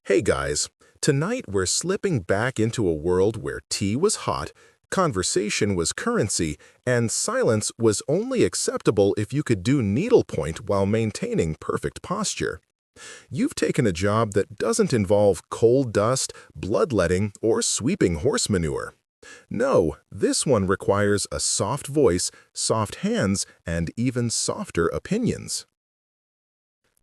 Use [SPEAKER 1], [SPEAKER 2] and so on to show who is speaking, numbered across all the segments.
[SPEAKER 1] Hey guys, tonight we're slipping back into a world where tea was hot, conversation was currency, and silence was only acceptable if you could do needlepoint while maintaining perfect posture. You've taken a job that doesn't involve coal dust, bloodletting, or sweeping horse manure. No, this one requires a soft voice, soft hands, and even softer opinions.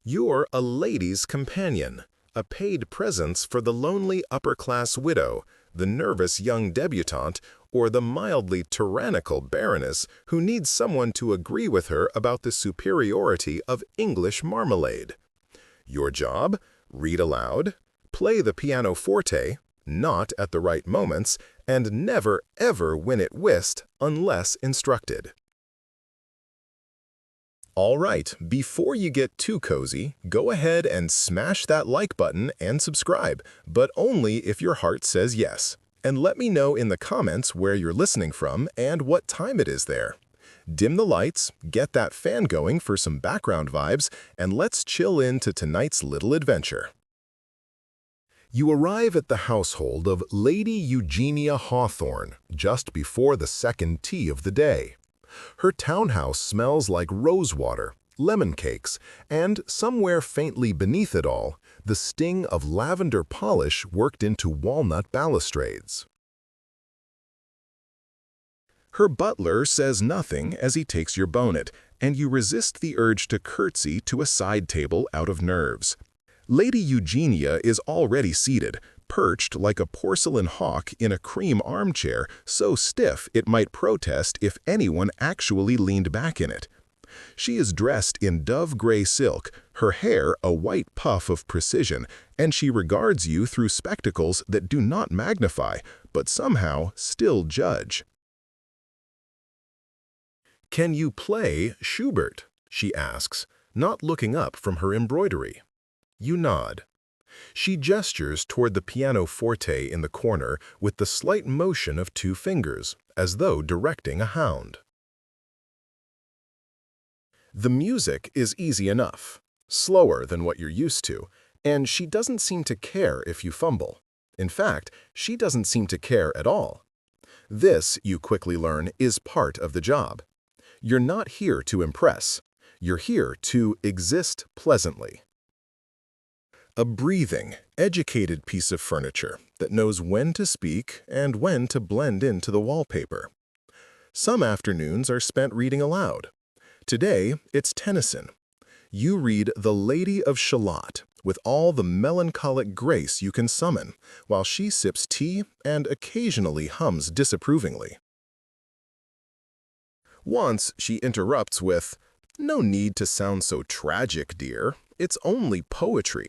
[SPEAKER 1] You're a lady's companion, a paid presence for the lonely upper-class widow, the nervous young debutante, or the mildly tyrannical baroness who needs someone to agree with her about the superiority of English marmalade. Your job? Read aloud, play the pianoforte, not at the right moments, and never ever win at whist unless instructed. All right, before you get too cozy, go ahead and smash that like button and subscribe, but only if your heart says yes. And let me know in the comments where you're listening from and what time it is there. Dim the lights, get that fan going for some background vibes, and let's chill into tonight's little adventure. You arrive at the household of Lady Eugenia Hawthorne just before the second tea of the day. Her townhouse smells like rosewater, lemon cakes, and somewhere faintly beneath it all, the sting of lavender polish worked into walnut balustrades. Her butler says nothing as he takes your bonnet, and you resist the urge to curtsy to a side table out of nerves. Lady Eugenia is already seated, perched like a porcelain hawk in a cream armchair so stiff it might protest if anyone actually leaned back in it. She is dressed in dove-gray silk, her hair a white puff of precision, and she regards you through spectacles that do not magnify, but somehow still judge. "Can you play Schubert?" she asks, not looking up from her embroidery. You nod. She gestures toward the pianoforte in the corner with the slight motion of two fingers, as though directing a hound. The music is easy enough, slower than what you're used to, and she doesn't seem to care if you fumble. In fact, she doesn't seem to care at all. This, you quickly learn, is part of the job. You're not here to impress. You're here to exist pleasantly. A breathing, educated piece of furniture that knows when to speak and when to blend into the wallpaper. Some afternoons are spent reading aloud. Today, it's Tennyson. You read The Lady of Shalott with all the melancholic grace you can summon, while she sips tea and occasionally hums disapprovingly. Once she interrupts with, "No need to sound so tragic, dear. It's only poetry."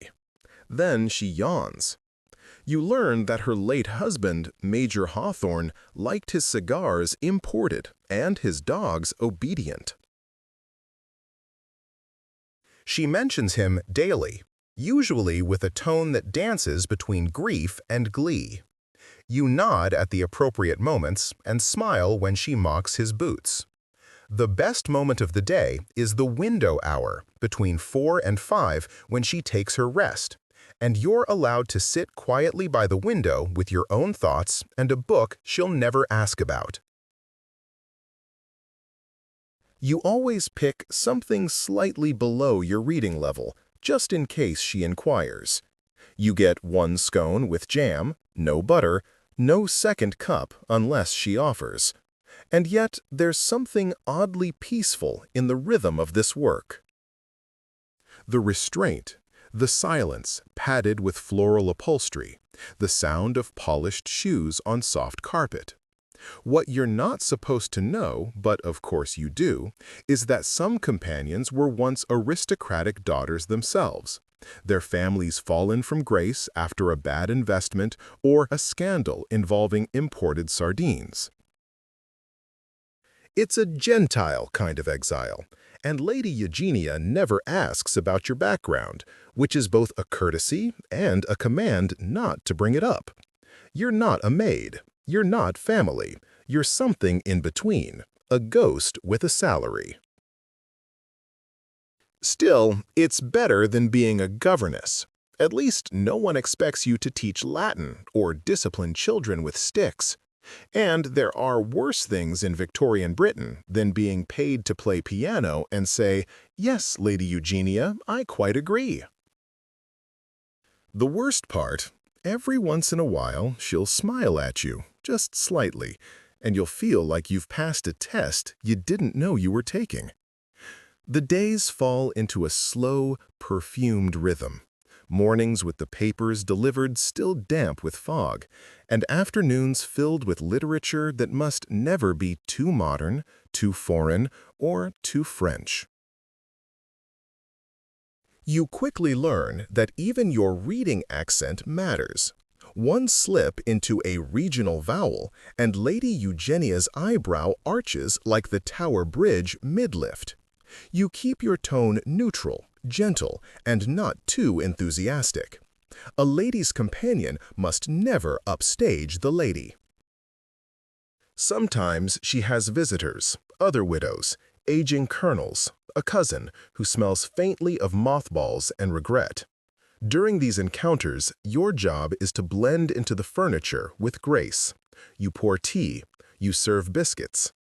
[SPEAKER 1] Then she yawns. You learn that her late husband, Major Hawthorne, liked his cigars imported and his dogs obedient. She mentions him daily, usually with a tone that dances between grief and glee. You nod at the appropriate moments and smile when she mocks his boots. The best moment of the day is the window hour between 4 and 5 when she takes her rest, and you're allowed to sit quietly by the window with your own thoughts and a book she'll never ask about. You always pick something slightly below your reading level, just in case she inquires. You get 1 scone with jam, no butter, no second cup unless she offers. And yet there's something oddly peaceful in the rhythm of this work. The restraint, the silence padded with floral upholstery, the sound of polished shoes on soft carpet. What you're not supposed to know, but of course you do, is that some companions were once aristocratic daughters themselves, their families fallen from grace after a bad investment or a scandal involving imported sardines. It's a Gentile kind of exile, and Lady Eugenia never asks about your background, which is both a courtesy and a command not to bring it up. You're not a maid. You're not family. You're something in between, a ghost with a salary. Still, it's better than being a governess. At least no one expects you to teach Latin or discipline children with sticks. And there are worse things in Victorian Britain than being paid to play piano and say, "Yes, Lady Eugenia, I quite agree." The worst part, every once in a while she'll smile at you, just slightly, and you'll feel like you've passed a test you didn't know you were taking. The days fall into a slow, perfumed rhythm. Mornings with the papers delivered still damp with fog, and afternoons filled with literature that must never be too modern, too foreign, or too French. You quickly learn that even your reading accent matters. One slip into a regional vowel, and Lady Eugenia's eyebrow arches like the Tower Bridge mid-lift. You keep your tone neutral, gentle, and not too enthusiastic. A lady's companion must never upstage the lady. Sometimes she has visitors, other widows, aging colonels, a cousin who smells faintly of mothballs and regret. During these encounters, your job is to blend into the furniture with grace. You pour tea, you serve biscuits.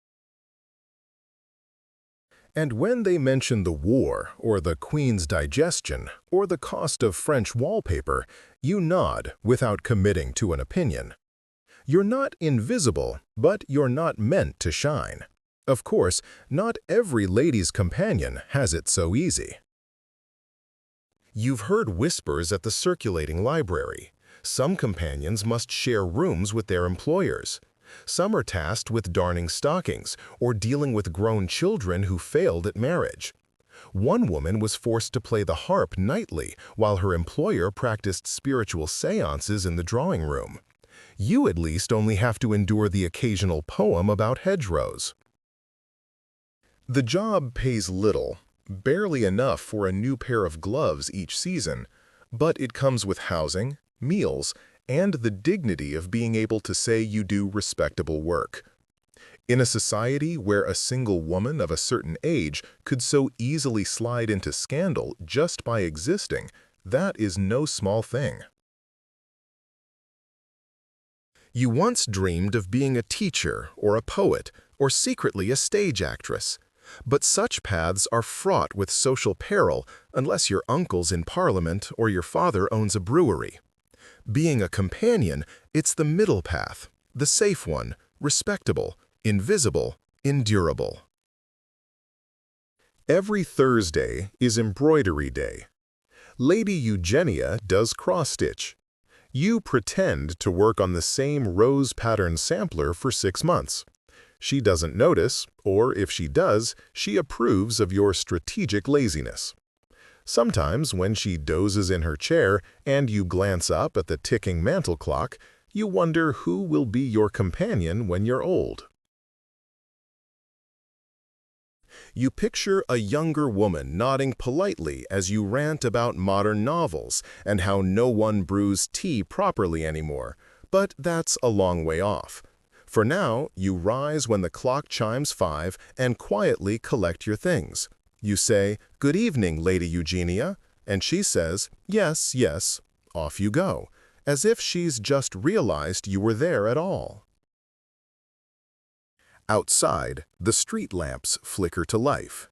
[SPEAKER 1] And when they mention the war, or the Queen's digestion, or the cost of French wallpaper, you nod without committing to an opinion. You're not invisible, but you're not meant to shine. Of course, not every lady's companion has it so easy. You've heard whispers at the circulating library. Some companions must share rooms with their employers. Some are tasked with darning stockings or dealing with grown children who failed at marriage. One woman was forced to play the harp nightly while her employer practiced spiritual seances in the drawing room. You at least only have to endure the occasional poem about hedgerows. The job pays little, barely enough for a new pair of gloves each season, but it comes with housing, meals, and the dignity of being able to say you do respectable work. In a society where a single woman of a certain age could so easily slide into scandal just by existing, that is no small thing. You once dreamed of being a teacher or a poet or secretly a stage actress, but such paths are fraught with social peril unless your uncle's in Parliament or your father owns a brewery. Being a companion, it's the middle path, the safe one, respectable, invisible, endurable. Every Thursday is embroidery day. Lady Eugenia does cross-stitch. You pretend to work on the same rose pattern sampler for 6 months. She doesn't notice, or if she does, she approves of your strategic laziness. Sometimes, when she dozes in her chair and you glance up at the ticking mantel clock, you wonder who will be your companion when you're old. You picture a younger woman nodding politely as you rant about modern novels and how no one brews tea properly anymore, but that's a long way off. For now, you rise when the clock chimes 5 and quietly collect your things. You say, "Good evening, Lady Eugenia," and she says, "Yes, yes." Off you go, as if she's just realized you were there at all. Outside, the street lamps flicker to life.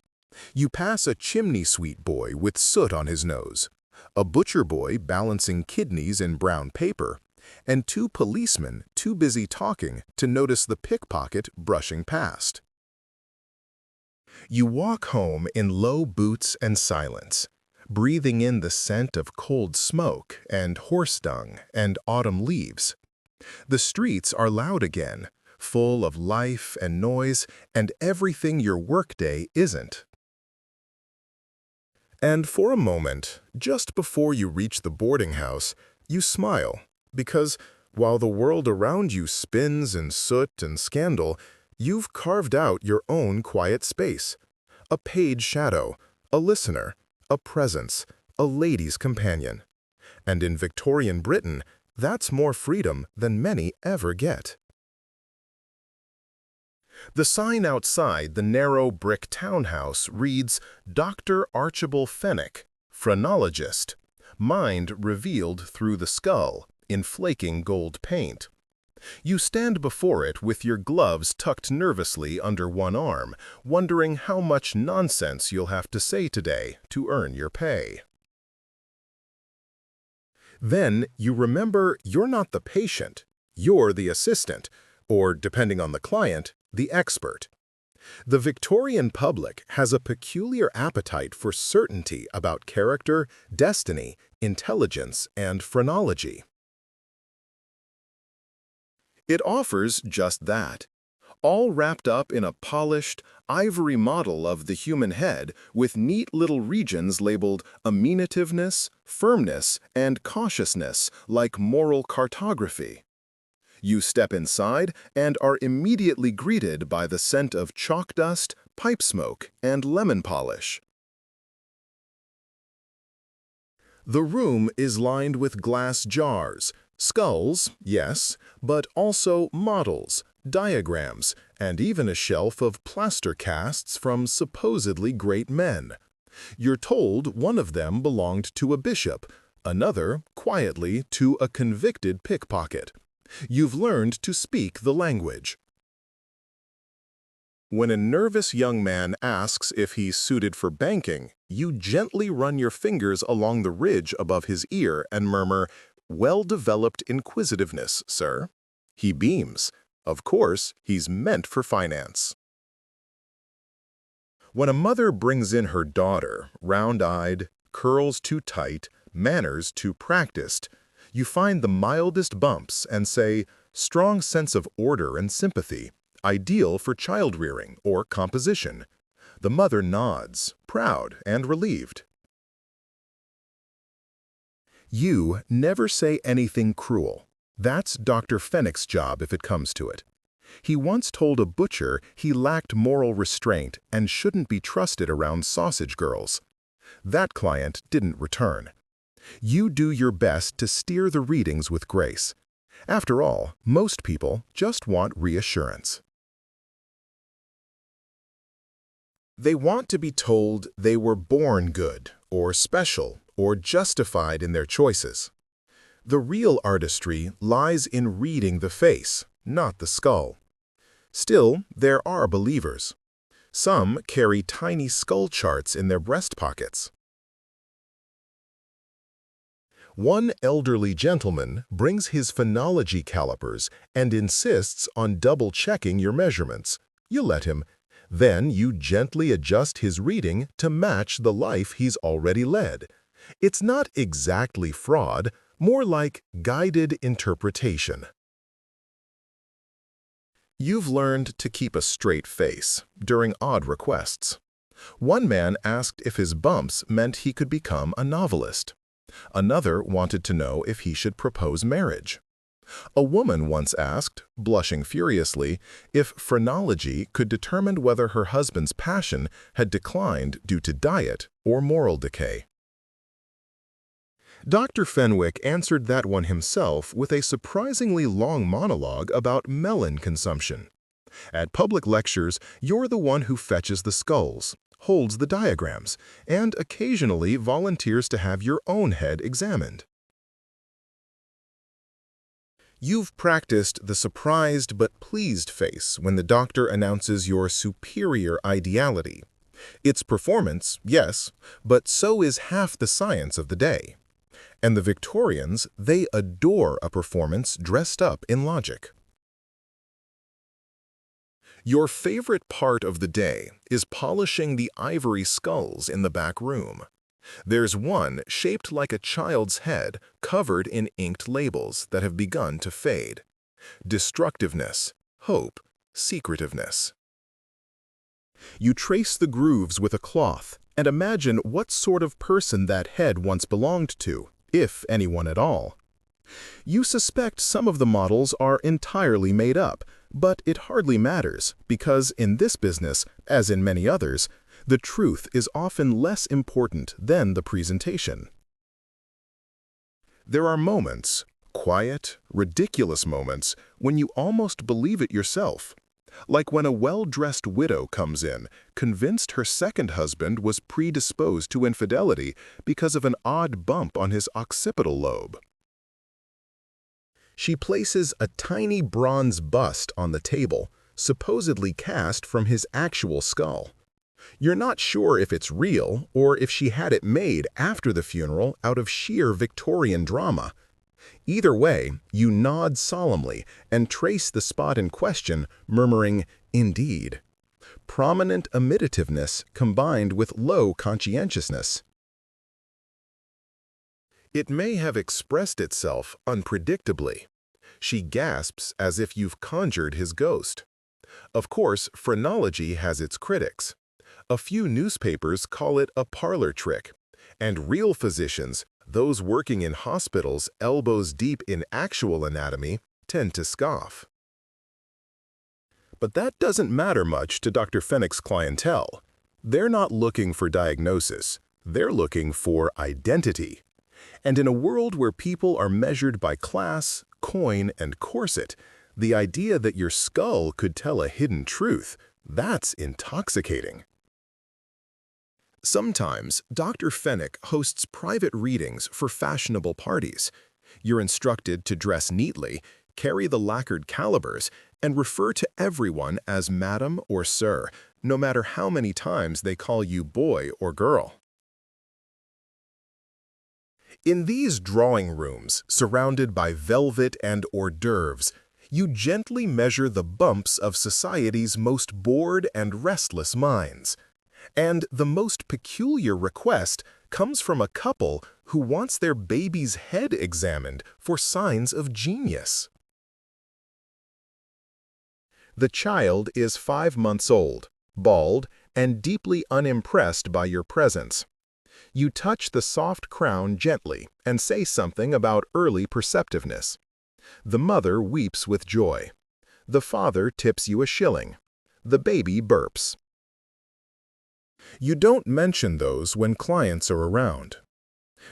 [SPEAKER 1] You pass a chimney sweep boy with soot on his nose, a butcher boy balancing kidneys in brown paper, and 2 policemen too busy talking to notice the pickpocket brushing past. You walk home in low boots and silence, breathing in the scent of cold smoke and horse dung and autumn leaves. The streets are loud again, full of life and noise and everything your workday isn't. And for a moment, just before you reach the boarding house, you smile, because while the world around you spins in soot and scandal, you've carved out your own quiet space. A page shadow, a listener, a presence, a lady's companion. And in Victorian Britain, that's more freedom than many ever get. The sign outside the narrow brick townhouse reads, "Dr. Archibald Fenwick, Phrenologist," mind revealed through the skull, in flaking gold paint. You stand before it with your gloves tucked nervously under one arm, wondering how much nonsense you'll have to say today to earn your pay. Then you remember you're not the patient, you're the assistant, or, depending on the client, the expert. The Victorian public has a peculiar appetite for certainty about character, destiny, intelligence, and phrenology. It offers just that, all wrapped up in a polished, ivory model of the human head with neat little regions labeled amenitiveness, firmness, and cautiousness like moral cartography. You step inside and are immediately greeted by the scent of chalk dust, pipe smoke, and lemon polish. The room is lined with glass jars, skulls, yes, but also models, diagrams, and even a shelf of plaster casts from supposedly great men. You're told one of them belonged to a bishop, another, quietly, to a convicted pickpocket. You've learned to speak the language. When a nervous young man asks if he's suited for banking, you gently run your fingers along the ridge above his ear and murmur, "Well-developed inquisitiveness, sir." He beams. Of course, he's meant for finance. When a mother brings in her daughter, round-eyed, curls too tight, manners too practiced, you find the mildest bumps and say, "Strong sense of order and sympathy, ideal for child-rearing or composition." The mother nods, proud and relieved. You never say anything cruel. That's Dr. Fenwick's job if it comes to it. He once told a butcher he lacked moral restraint and shouldn't be trusted around sausage girls. That client didn't return. You do your best to steer the readings with grace. After all, most people just want reassurance. They want to be told they were born good, or special, or justified in their choices. The real artistry lies in reading the face, not the skull. Still, there are believers. Some carry tiny skull charts in their breast pockets. One elderly gentleman brings his phonology calipers and insists on double-checking your measurements. You let him. Then you gently adjust his reading to match the life he's already led. It's not exactly fraud, more like guided interpretation. You've learned to keep a straight face during odd requests. One man asked if his bumps meant he could become a novelist. Another wanted to know if he should propose marriage. A woman once asked, blushing furiously, if phrenology could determine whether her husband's passion had declined due to diet or moral decay. Dr. Fenwick answered that one himself with a surprisingly long monologue about melon consumption. At public lectures, you're the one who fetches the skulls, holds the diagrams, and occasionally volunteers to have your own head examined. You've practiced the surprised but pleased face when the doctor announces your superior ideality. It's performance, yes, but so is half the science of the day. And the Victorians, they adore a performance dressed up in logic. Your favorite part of the day is polishing the ivory skulls in the back room. There's one shaped like a child's head covered in inked labels that have begun to fade. Destructiveness, hope, secretiveness. You trace the grooves with a cloth and imagine what sort of person that head once belonged to, if anyone at all. You suspect some of the models are entirely made up, but it hardly matters because in this business, as in many others, the truth is often less important than the presentation. There are moments, quiet, ridiculous moments, when you almost believe it yourself. Like when a well-dressed widow comes in, convinced her second husband was predisposed to infidelity because of an odd bump on his occipital lobe. She places a tiny bronze bust on the table, supposedly cast from his actual skull. You're not sure if it's real or if she had it made after the funeral out of sheer Victorian drama. Either way, you nod solemnly and trace the spot in question, murmuring, "Indeed." Prominent imitativeness combined with low conscientiousness. It may have expressed itself unpredictably. She gasps as if you've conjured his ghost. Of course, phrenology has its critics. A few newspapers call it a parlor trick, and real physicians, those working in hospitals elbows deep in actual anatomy, tend to scoff. But that doesn't matter much to Dr. Fenwick's clientele. They're not looking for diagnosis. They're looking for identity. And in a world where people are measured by class, coin, and corset, the idea that your skull could tell a hidden truth, that's intoxicating. Sometimes, Dr. Fenwick hosts private readings for fashionable parties. You're instructed to dress neatly, carry the lacquered calibers, and refer to everyone as madam or sir, no matter how many times they call you boy or girl. In these drawing rooms, surrounded by velvet and hors d'oeuvres, you gently measure the bumps of society's most bored and restless minds. And the most peculiar request comes from a couple who wants their baby's head examined for signs of genius. The child is 5 months old, bald, and deeply unimpressed by your presence. You touch the soft crown gently and say something about early perceptiveness. The mother weeps with joy. The father tips you a shilling. The baby burps. You don't mention those when clients are around.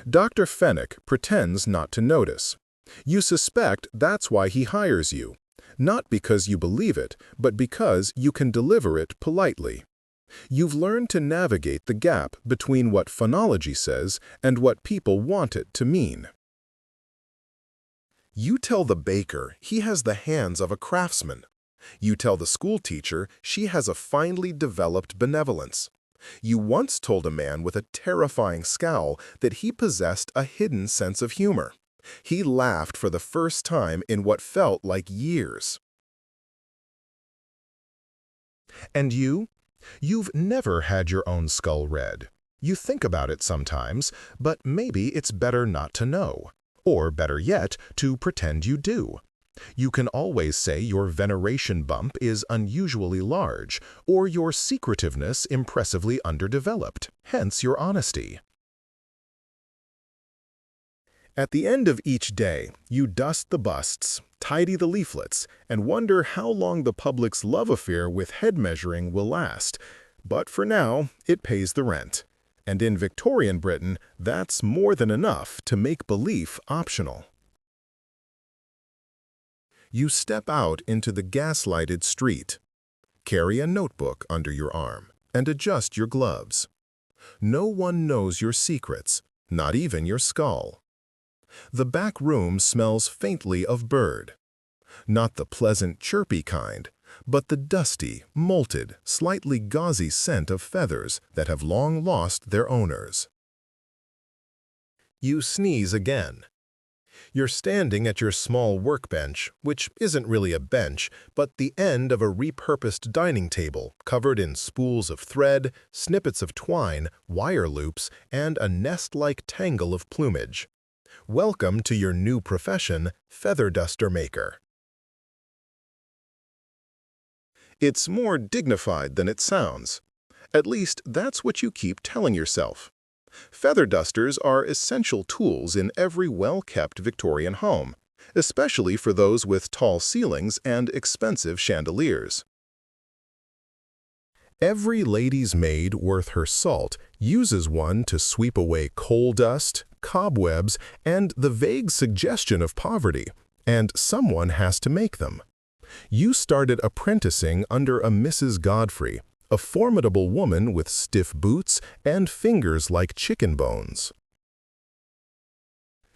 [SPEAKER 1] Dr. Fenwick pretends not to notice. You suspect that's why he hires you, not because you believe it, but because you can deliver it politely. You've learned to navigate the gap between what phonology says and what people want it to mean. You tell the baker he has the hands of a craftsman. You tell the schoolteacher she has a finely developed benevolence. You once told a man with a terrifying scowl that he possessed a hidden sense of humor. He laughed for the first time in what felt like years. And you? You've never had your own skull read. You think about it sometimes, but maybe it's better not to know. Or better yet, to pretend you do. You can always say your veneration bump is unusually large, or your secretiveness impressively underdeveloped, hence your honesty. At the end of each day, you dust the busts, tidy the leaflets, and wonder how long the public's love affair with head measuring will last. But for now, it pays the rent. And in Victorian Britain, that's more than enough to make belief optional. You step out into the gaslighted street. Carry a notebook under your arm and adjust your gloves. No one knows your secrets, not even your skull. The back room smells faintly of bird. Not the pleasant, chirpy kind, but the dusty, molted, slightly gauzy scent of feathers that have long lost their owners. You sneeze again. You're standing at your small workbench, which isn't really a bench, but the end of a repurposed dining table covered in spools of thread, snippets of twine, wire loops, and a nest-like tangle of plumage. Welcome to your new profession, feather duster maker. It's more dignified than it sounds. At least, that's what you keep telling yourself. Feather dusters are essential tools in every well-kept Victorian home, especially for those with tall ceilings and expensive chandeliers. Every lady's maid worth her salt uses one to sweep away coal dust, cobwebs, and the vague suggestion of poverty, and someone has to make them. You started apprenticing under a Mrs. Godfrey, a formidable woman with stiff boots and fingers like chicken bones.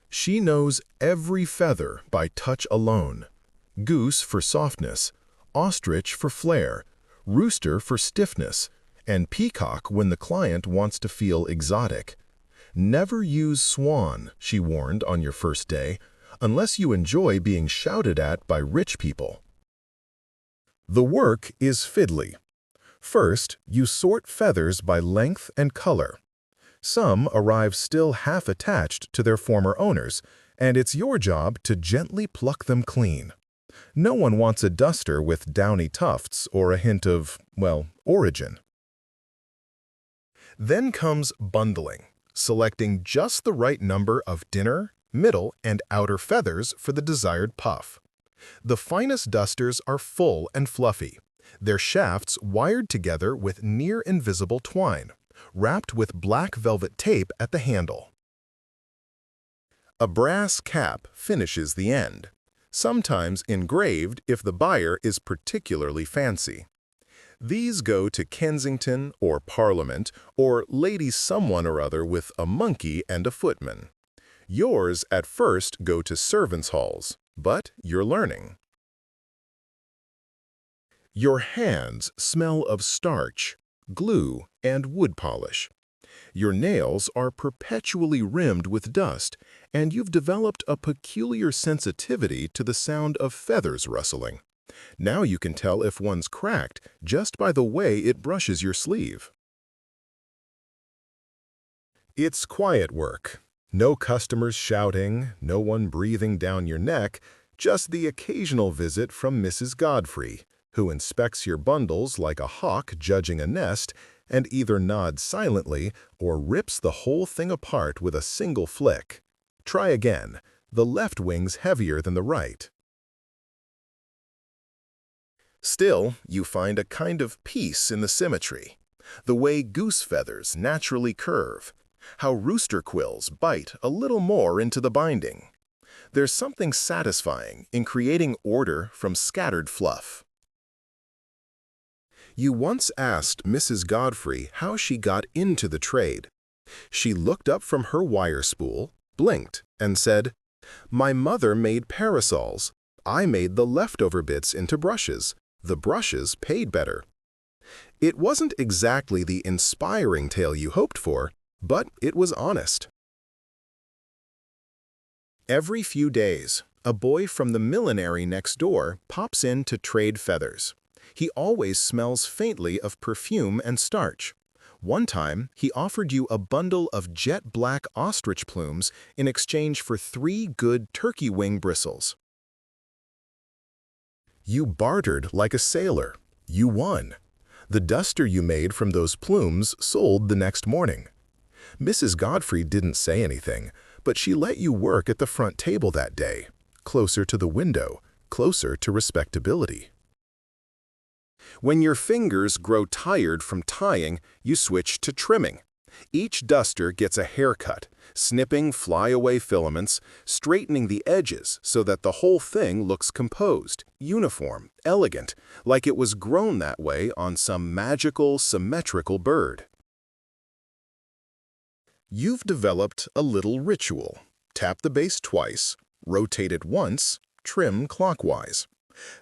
[SPEAKER 1] She knows every feather by touch alone. Goose for softness, ostrich for flair, rooster for stiffness, and peacock when the client wants to feel exotic. Never use swan, she warned on your first day, unless you enjoy being shouted at by rich people. The work is fiddly. First, you sort feathers by length and color. Some arrive still half attached to their former owners, and it's your job to gently pluck them clean. No one wants a duster with downy tufts or a hint of, well, origin. Then comes bundling, selecting just the right number of inner, middle, and outer feathers for the desired puff. The finest dusters are full and fluffy, their shafts wired together with near-invisible twine, wrapped with black velvet tape at the handle. A brass cap finishes the end, sometimes engraved if the buyer is particularly fancy. These go to Kensington or Parliament or Lady Someone or other with a monkey and a footman. Yours at first go to servants' halls, but you're learning. Your hands smell of starch, glue, and wood polish. Your nails are perpetually rimmed with dust, and you've developed a peculiar sensitivity to the sound of feathers rustling. Now you can tell if one's cracked just by the way it brushes your sleeve. It's quiet work. No customers shouting, no one breathing down your neck, just the occasional visit from Mrs. Godfrey, who inspects your bundles like a hawk judging a nest and either nods silently or rips the whole thing apart with a single flick. Try again. The left wing's heavier than the right. Still, you find a kind of peace in the symmetry. The way goose feathers naturally curve, how rooster quills bite a little more into the binding. There's something satisfying in creating order from scattered fluff. You once asked Mrs. Godfrey how she got into the trade. She looked up from her wire spool, blinked, and said, "My mother made parasols. I made the leftover bits into brushes. The brushes paid better." It wasn't exactly the inspiring tale you hoped for, but it was honest. Every few days, a boy from the millinery next door pops in to trade feathers. He always smells faintly of perfume and starch. One time, he offered you a bundle of jet-black ostrich plumes in exchange for 3 good turkey wing bristles. You bartered like a sailor. You won. The duster you made from those plumes sold the next morning. Mrs. Godfrey didn't say anything, but she let you work at the front table that day, closer to the window, closer to respectability. When your fingers grow tired from tying, you switch to trimming. Each duster gets a haircut, snipping flyaway filaments, straightening the edges so that the whole thing looks composed, uniform, elegant, like it was grown that way on some magical, symmetrical bird. You've developed a little ritual. Tap the base twice, rotate it once, trim clockwise.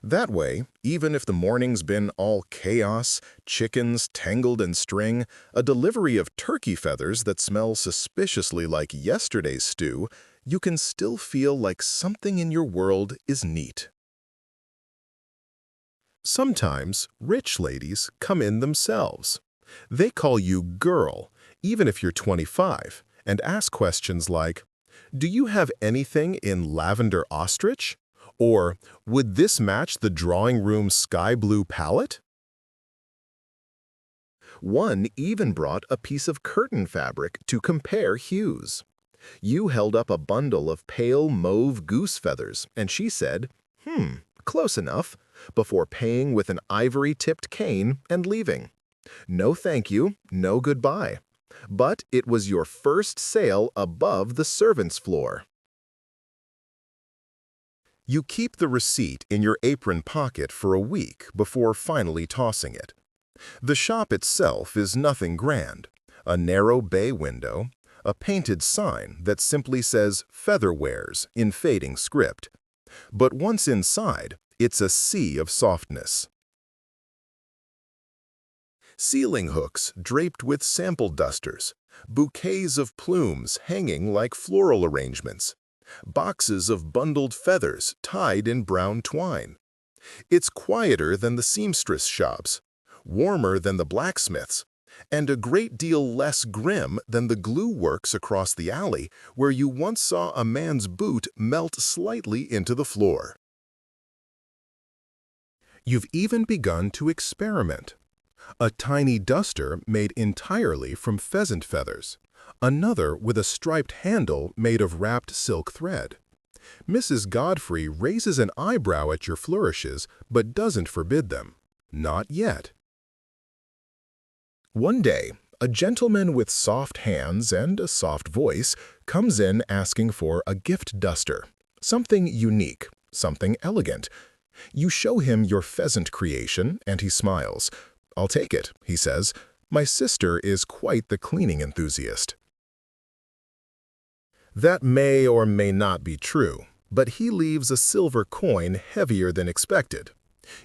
[SPEAKER 1] That way, even if the morning's been all chaos, chickens tangled in string, a delivery of turkey feathers that smell suspiciously like yesterday's stew, you can still feel like something in your world is neat. Sometimes, rich ladies come in themselves. They call you girl, even if you're 25, and ask questions like, "Do you have anything in lavender ostrich?" Or, "Would this match the drawing room sky blue palette?" One even brought a piece of curtain fabric to compare hues. You held up a bundle of pale mauve goose feathers, and she said, close enough," before paying with an ivory-tipped cane and leaving. No thank you, no goodbye. But it was your first sale above the servants' floor. You keep the receipt in your apron pocket for a week before finally tossing it. The shop itself is nothing grand. A narrow bay window, a painted sign that simply says "Featherwares" in fading script. But once inside, it's a sea of softness. Ceiling hooks draped with sample dusters, bouquets of plumes hanging like floral arrangements, boxes of bundled feathers tied in brown twine. It's quieter than the seamstress shops, warmer than the blacksmiths, and a great deal less grim than the glue works across the alley where you once saw a man's boot melt slightly into the floor. You've even begun to experiment. A tiny duster made entirely from pheasant feathers, another with a striped handle made of wrapped silk thread. Mrs. Godfrey raises an eyebrow at your flourishes but doesn't forbid them. Not yet. One day, a gentleman with soft hands and a soft voice comes in asking for a gift duster, something unique, something elegant. You show him your pheasant creation and he smiles. "I'll take it," he says. "My sister is quite the cleaning enthusiast." That may or may not be true, but he leaves a silver coin heavier than expected.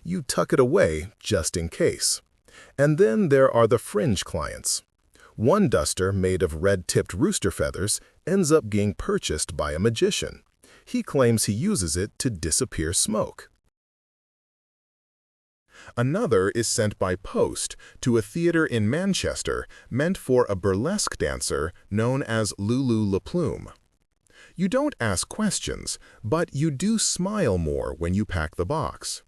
[SPEAKER 1] You tuck it away just in case. And then there are the fringe clients. One duster made of red-tipped rooster feathers ends up being purchased by a magician. He claims he uses it to disappear smoke. Another is sent by post to a theater in Manchester meant for a burlesque dancer known as Lulu La Plume. You don't ask questions, but you do smile more when you pack the box.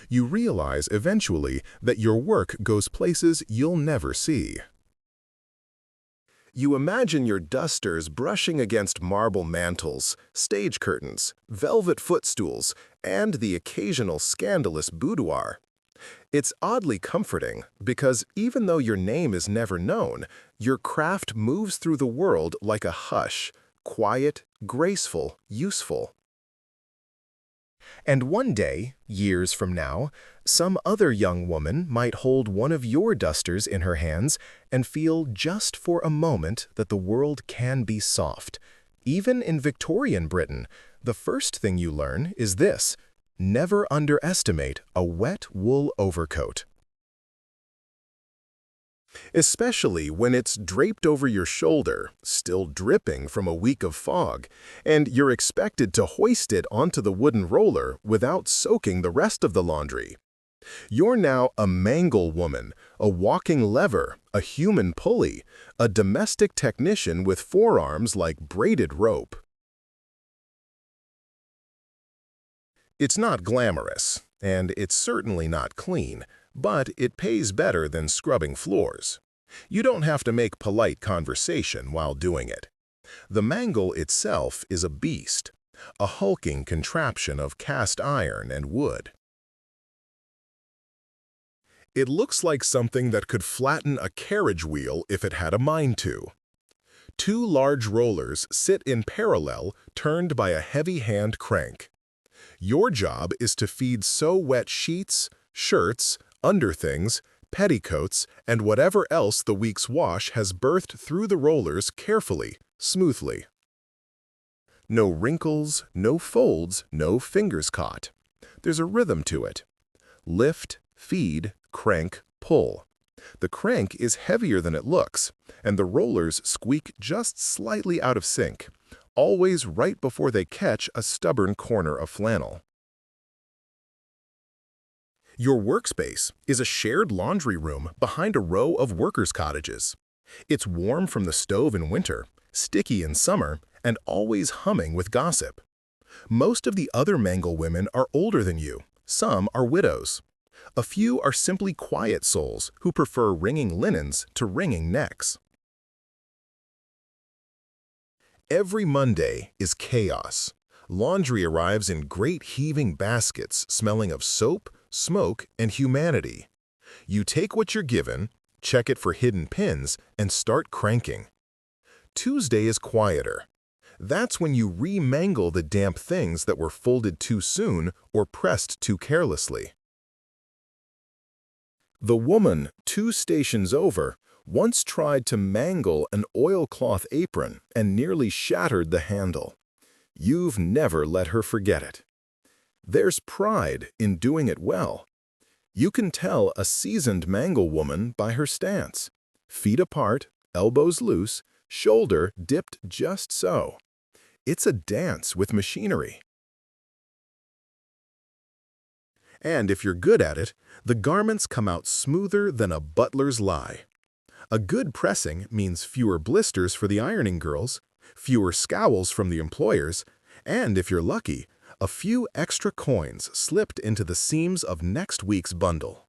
[SPEAKER 1] You realize eventually that your work goes places you'll never see. You imagine your dusters brushing against marble mantels, stage curtains, velvet footstools, and the occasional scandalous boudoir. It's oddly comforting because even though your name is never known, your craft moves through the world like a hush, quiet, graceful, useful. And one day, years from now, some other young woman might hold one of your dusters in her hands and feel just for a moment that the world can be soft. Even in Victorian Britain, the first thing you learn is this: never underestimate a wet wool overcoat. Especially when it's draped over your shoulder, still dripping from a week of fog, and you're expected to hoist it onto the wooden roller without soaking the rest of the laundry. You're now a mangle woman, a walking lever, a human pulley, a domestic technician with forearms like braided rope. It's not glamorous, and it's certainly not clean, but it pays better than scrubbing floors. You don't have to make polite conversation while doing it. The mangle itself is a beast, a hulking contraption of cast iron and wood. It looks like something that could flatten a carriage wheel if it had a mind to. Two large rollers sit in parallel, turned by a heavy hand crank. Your job is to feed so-wet sheets, shirts, underthings, petticoats, and whatever else the week's wash has birthed through the rollers carefully, smoothly. No wrinkles, no folds, no fingers caught. There's a rhythm to it. Lift, feed, crank, pull. The crank is heavier than it looks, and the rollers squeak just slightly out of sync, always right before they catch a stubborn corner of flannel. Your workspace is a shared laundry room behind a row of workers' cottages. It's warm from the stove in winter, sticky in summer, and always humming with gossip. Most of the other mangle women are older than you. Some are widows. A few are simply quiet souls who prefer wringing linens to wringing necks. Every Monday is chaos. Laundry arrives in great heaving baskets smelling of soap, smoke, and humanity. You take what you're given, check it for hidden pins, and start cranking. Tuesday is quieter. That's when you remangle the damp things that were folded too soon or pressed too carelessly. The woman, 2 stations over, once tried to mangle an oilcloth apron and nearly shattered the handle. You've never let her forget it. There's pride in doing it well. You can tell a seasoned mangle woman by her stance. Feet apart, elbows loose, shoulder dipped just so. It's a dance with machinery. And if you're good at it, the garments come out smoother than a butler's lie. A good pressing means fewer blisters for the ironing girls, fewer scowls from the employers, and if you're lucky, a few extra coins slipped into the seams of next week's bundle.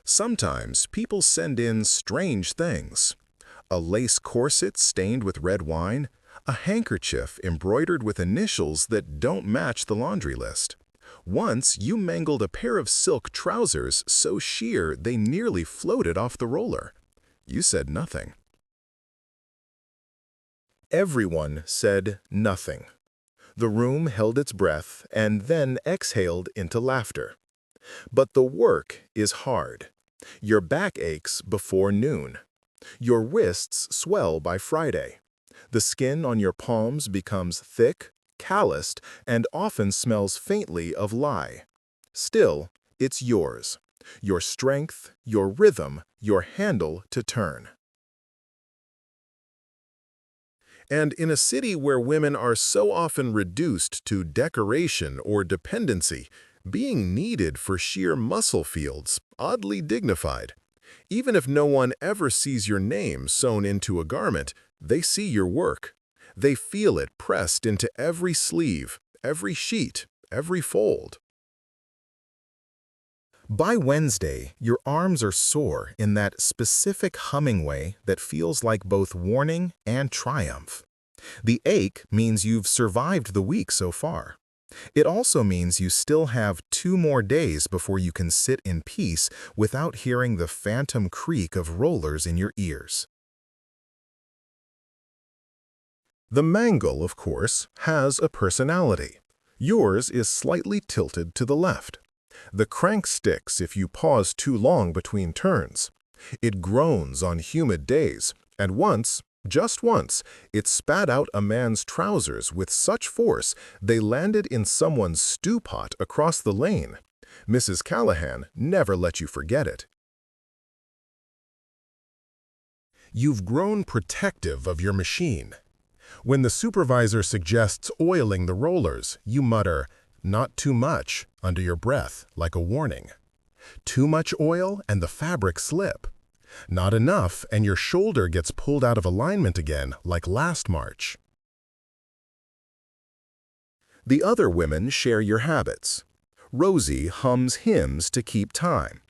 [SPEAKER 1] Sometimes people send in strange things. A lace corset stained with red wine, a handkerchief embroidered with initials that don't match the laundry list. Once you mangled a pair of silk trousers so sheer they nearly floated off the roller. You said nothing. Everyone said nothing. The room held its breath and then exhaled into laughter. But the work is hard. Your back aches before noon. Your wrists swell by Friday. The skin on your palms becomes thick, calloused, and often smells faintly of lye. Still, it's yours. Your strength, your rhythm, your handle to turn. And in a city where women are so often reduced to decoration or dependency, being needed for sheer muscle feels oddly dignified. Even if no one ever sees your name sewn into a garment, they see your work. They feel it pressed into every sleeve, every sheet, every fold. By Wednesday, your arms are sore in that specific humming way that feels like both warning and triumph. The ache means you've survived the week so far. It also means you still have 2 more days before you can sit in peace without hearing the phantom creak of rollers in your ears. The mangle, of course, has a personality. Yours is slightly tilted to the left. The crank sticks if you pause too long between turns. It groans on humid days, and once, just once, it spat out a man's trousers with such force they landed in someone's stew pot across the lane. Mrs. Callahan never let you forget it. You've grown protective of your machine. When the supervisor suggests oiling the rollers, you mutter, "Not too much," under your breath, like a warning. Too much oil and the fabric slip. Not enough and your shoulder gets pulled out of alignment again, like last March. The other women share your habits. Rosie hums hymns to keep time.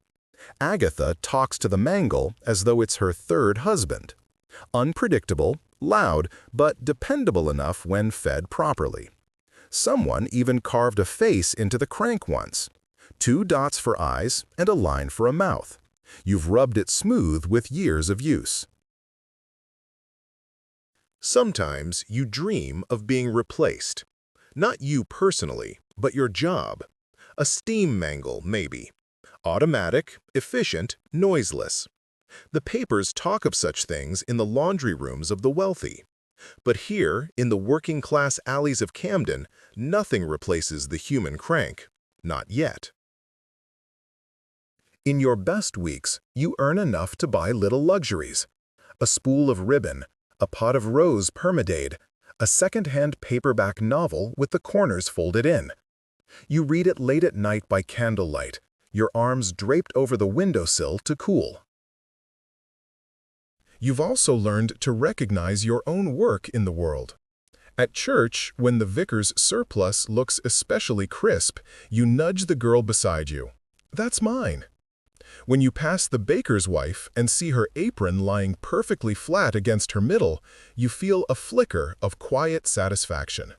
[SPEAKER 1] Agatha talks to the mangle as though it's her third husband. Unpredictable, loud, but dependable enough when fed properly. Someone even carved a face into the crank once. 2 dots for eyes and a line for a mouth. You've rubbed it smooth with years of use. Sometimes you dream of being replaced. Not you personally, but your job. A steam mangle, maybe. Automatic, efficient, noiseless. The papers talk of such things in the laundry rooms of the wealthy. But here, in the working-class alleys of Camden, nothing replaces the human crank. Not yet. In your best weeks, you earn enough to buy little luxuries. A spool of ribbon, a pot of rose permadade, a second-hand paperback novel with the corners folded in. You read it late at night by candlelight, your arms draped over the windowsill to cool. You've also learned to recognize your own work in the world. At church, when the vicar's surplice looks especially crisp, you nudge the girl beside you. "That's mine." When you pass the baker's wife and see her apron lying perfectly flat against her middle, you feel a flicker of quiet satisfaction.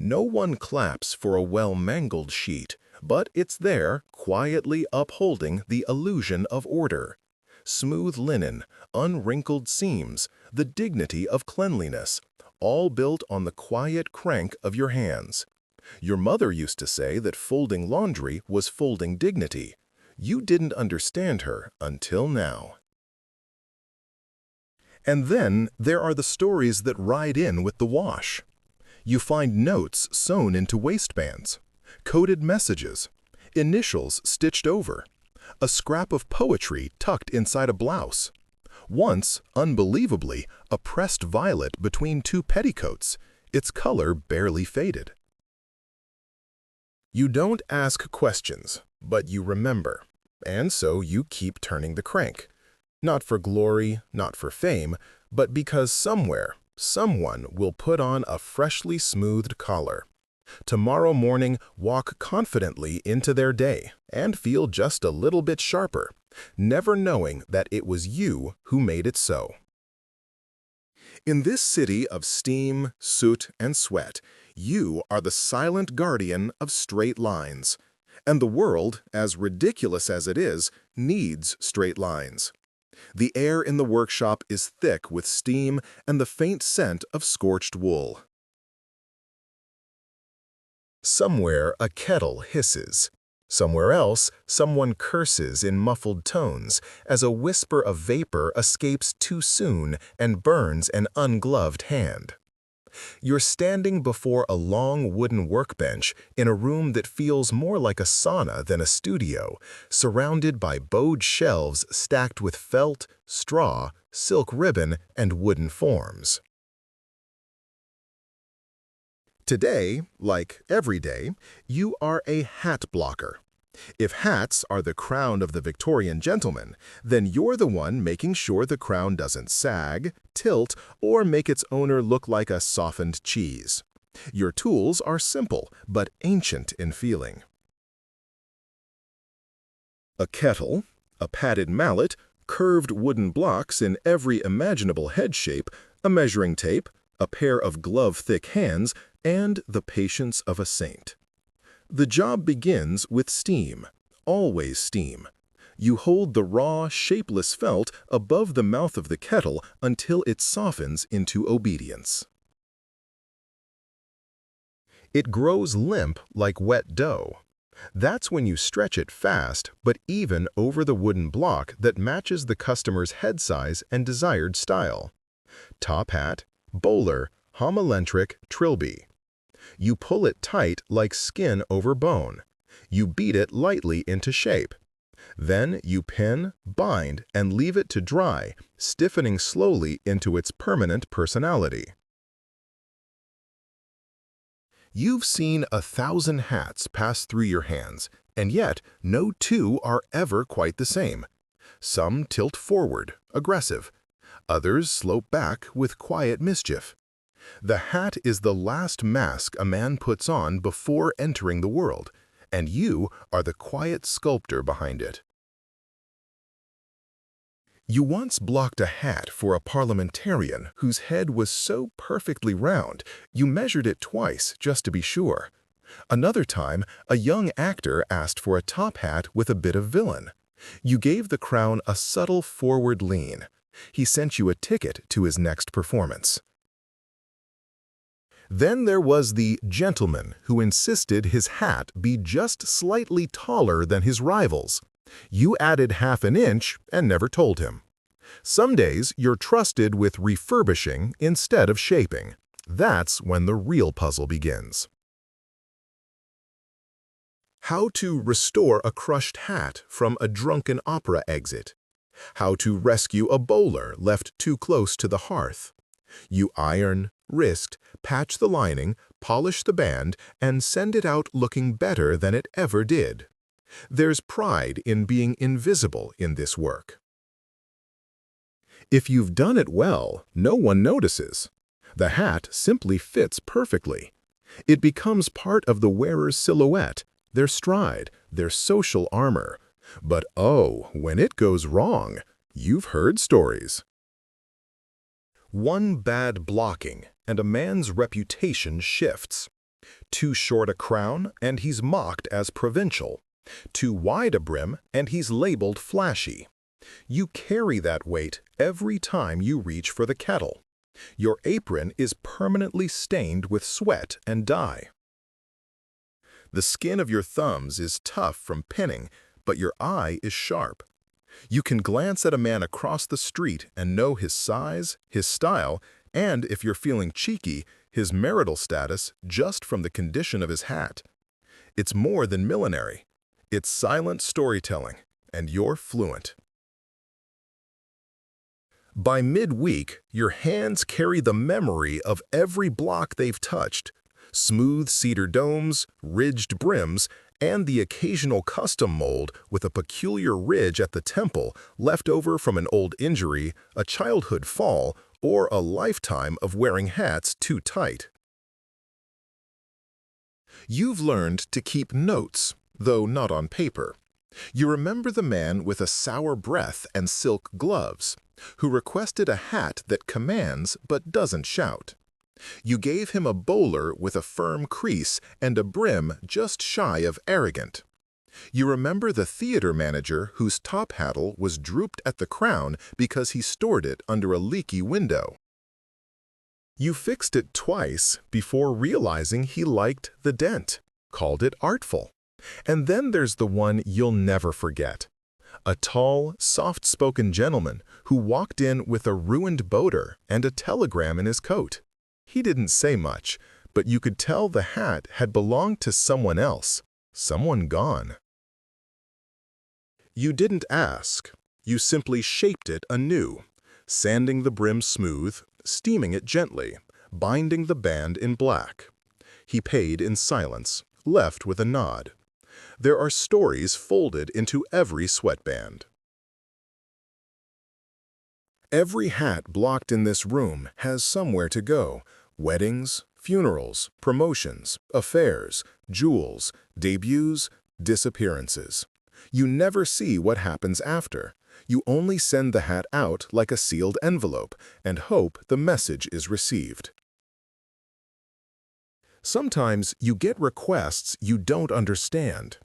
[SPEAKER 1] No one claps for a well-mangled sheet, but it's there, quietly upholding the illusion of order. smooth linen, unwrinkled seams, the dignity of cleanliness, all built on the quiet crank of your hands. Your mother used to say that folding laundry was folding dignity. You didn't understand her until now. And then there are the stories that ride in with the wash. You find notes sewn into waistbands, coded messages, initials stitched over, a scrap of poetry tucked inside a blouse. Once, unbelievably, a pressed violet between two petticoats, its color barely faded. You don't ask questions, but you remember, and so you keep turning the crank. Not for glory, not for fame, but because somewhere, someone will put on a freshly smoothed collar. Tomorrow morning, walk confidently into their day and feel just a little bit sharper, never knowing that it was you who made it so. In this city of steam, soot, and sweat, you are the silent guardian of straight lines. And the world, as ridiculous as it is, needs straight lines. The air in the workshop is thick with steam and the faint scent of scorched wool. Somewhere a kettle hisses. Somewhere else, someone curses in muffled tones as a whisper of vapor escapes too soon and burns an ungloved hand. You're standing before a long wooden workbench in a room that feels more like a sauna than a studio, surrounded by bowed shelves stacked with felt, straw, silk ribbon, and wooden forms. Today, like every day, you are a hat blocker. If hats are the crown of the Victorian gentleman, then you're the one making sure the crown doesn't sag, tilt, or make its owner look like a softened cheese. Your tools are simple, but ancient in feeling. A kettle, a padded mallet, curved wooden blocks in every imaginable head shape, a measuring tape, a pair of glove-thick hands, and the patience of a saint. The job begins with steam, always steam. You hold the raw, shapeless felt above the mouth of the kettle until it softens into obedience. It grows limp like wet dough. That's when you stretch it fast but even over the wooden block that matches the customer's head size and desired style. Top hat, bowler, homilentric, trilby. You pull it tight like skin over bone. You beat it lightly into shape. Then you pin, bind, and leave it to dry, stiffening slowly into its permanent personality. You've seen 1,000 hats pass through your hands, and yet no two are ever quite the same. Some tilt forward, aggressive. Others slope back with quiet mischief. The hat is the last mask a man puts on before entering the world, and you are the quiet sculptor behind it. You once blocked a hat for a parliamentarian whose head was so perfectly round you measured it twice just to be sure. Another time, a young actor asked for a top hat with a bit of villain. You gave the crown a subtle forward lean. He sent you a ticket to his next performance. Then there was the gentleman who insisted his hat be just slightly taller than his rivals. You added half an inch and never told him. Some days you're trusted with refurbishing instead of shaping. That's when the real puzzle begins. How to restore a crushed hat from a drunken opera exit. How to rescue a bowler left too close to the hearth. You iron, wrist, patch the lining, polish the band, and send it out looking better than it ever did. There's pride in being invisible in this work. If you've done it well, no one notices. The hat simply fits perfectly. It becomes part of the wearer's silhouette, their stride, their social armor. But oh, when it goes wrong, you've heard stories. One bad blocking, and a man's reputation shifts. Too short a crown, and he's mocked as provincial. Too wide a brim, and he's labeled flashy. You carry that weight every time you reach for the kettle. Your apron is permanently stained with sweat and dye. The skin of your thumbs is tough from pinning, but your eye is sharp. You can glance at a man across the street and know his size, his style, and, if you're feeling cheeky, his marital status just from the condition of his hat. It's more than millinery. It's silent storytelling, and you're fluent. By midweek, your hands carry the memory of every block they've touched. Smooth cedar domes, ridged brims, and the occasional custom mold with a peculiar ridge at the temple left over from an old injury, a childhood fall, or a lifetime of wearing hats too tight. You've learned to keep notes, though not on paper. You remember the man with a sour breath and silk gloves, who requested a hat that commands but doesn't shout. You gave him a bowler with a firm crease and a brim just shy of arrogant. You remember the theater manager whose top handle was drooped at the crown because he stored it under a leaky window. You fixed it twice before realizing he liked the dent, called it artful. And then there's the one you'll never forget. A tall, soft-spoken gentleman who walked in with a ruined boater and a telegram in his coat. He didn't say much, but you could tell the hat had belonged to someone else, someone gone. You didn't ask. You simply shaped it anew, sanding the brim smooth, steaming it gently, binding the band in black. He paid in silence, left with a nod. There are stories folded into every sweatband. Every hat blocked in this room has somewhere to go. Weddings, funerals, promotions, affairs, jewels, debuts, disappearances. You never see what happens after. You only send the hat out like a sealed envelope and hope the message is received. Sometimes you get requests you don't understand.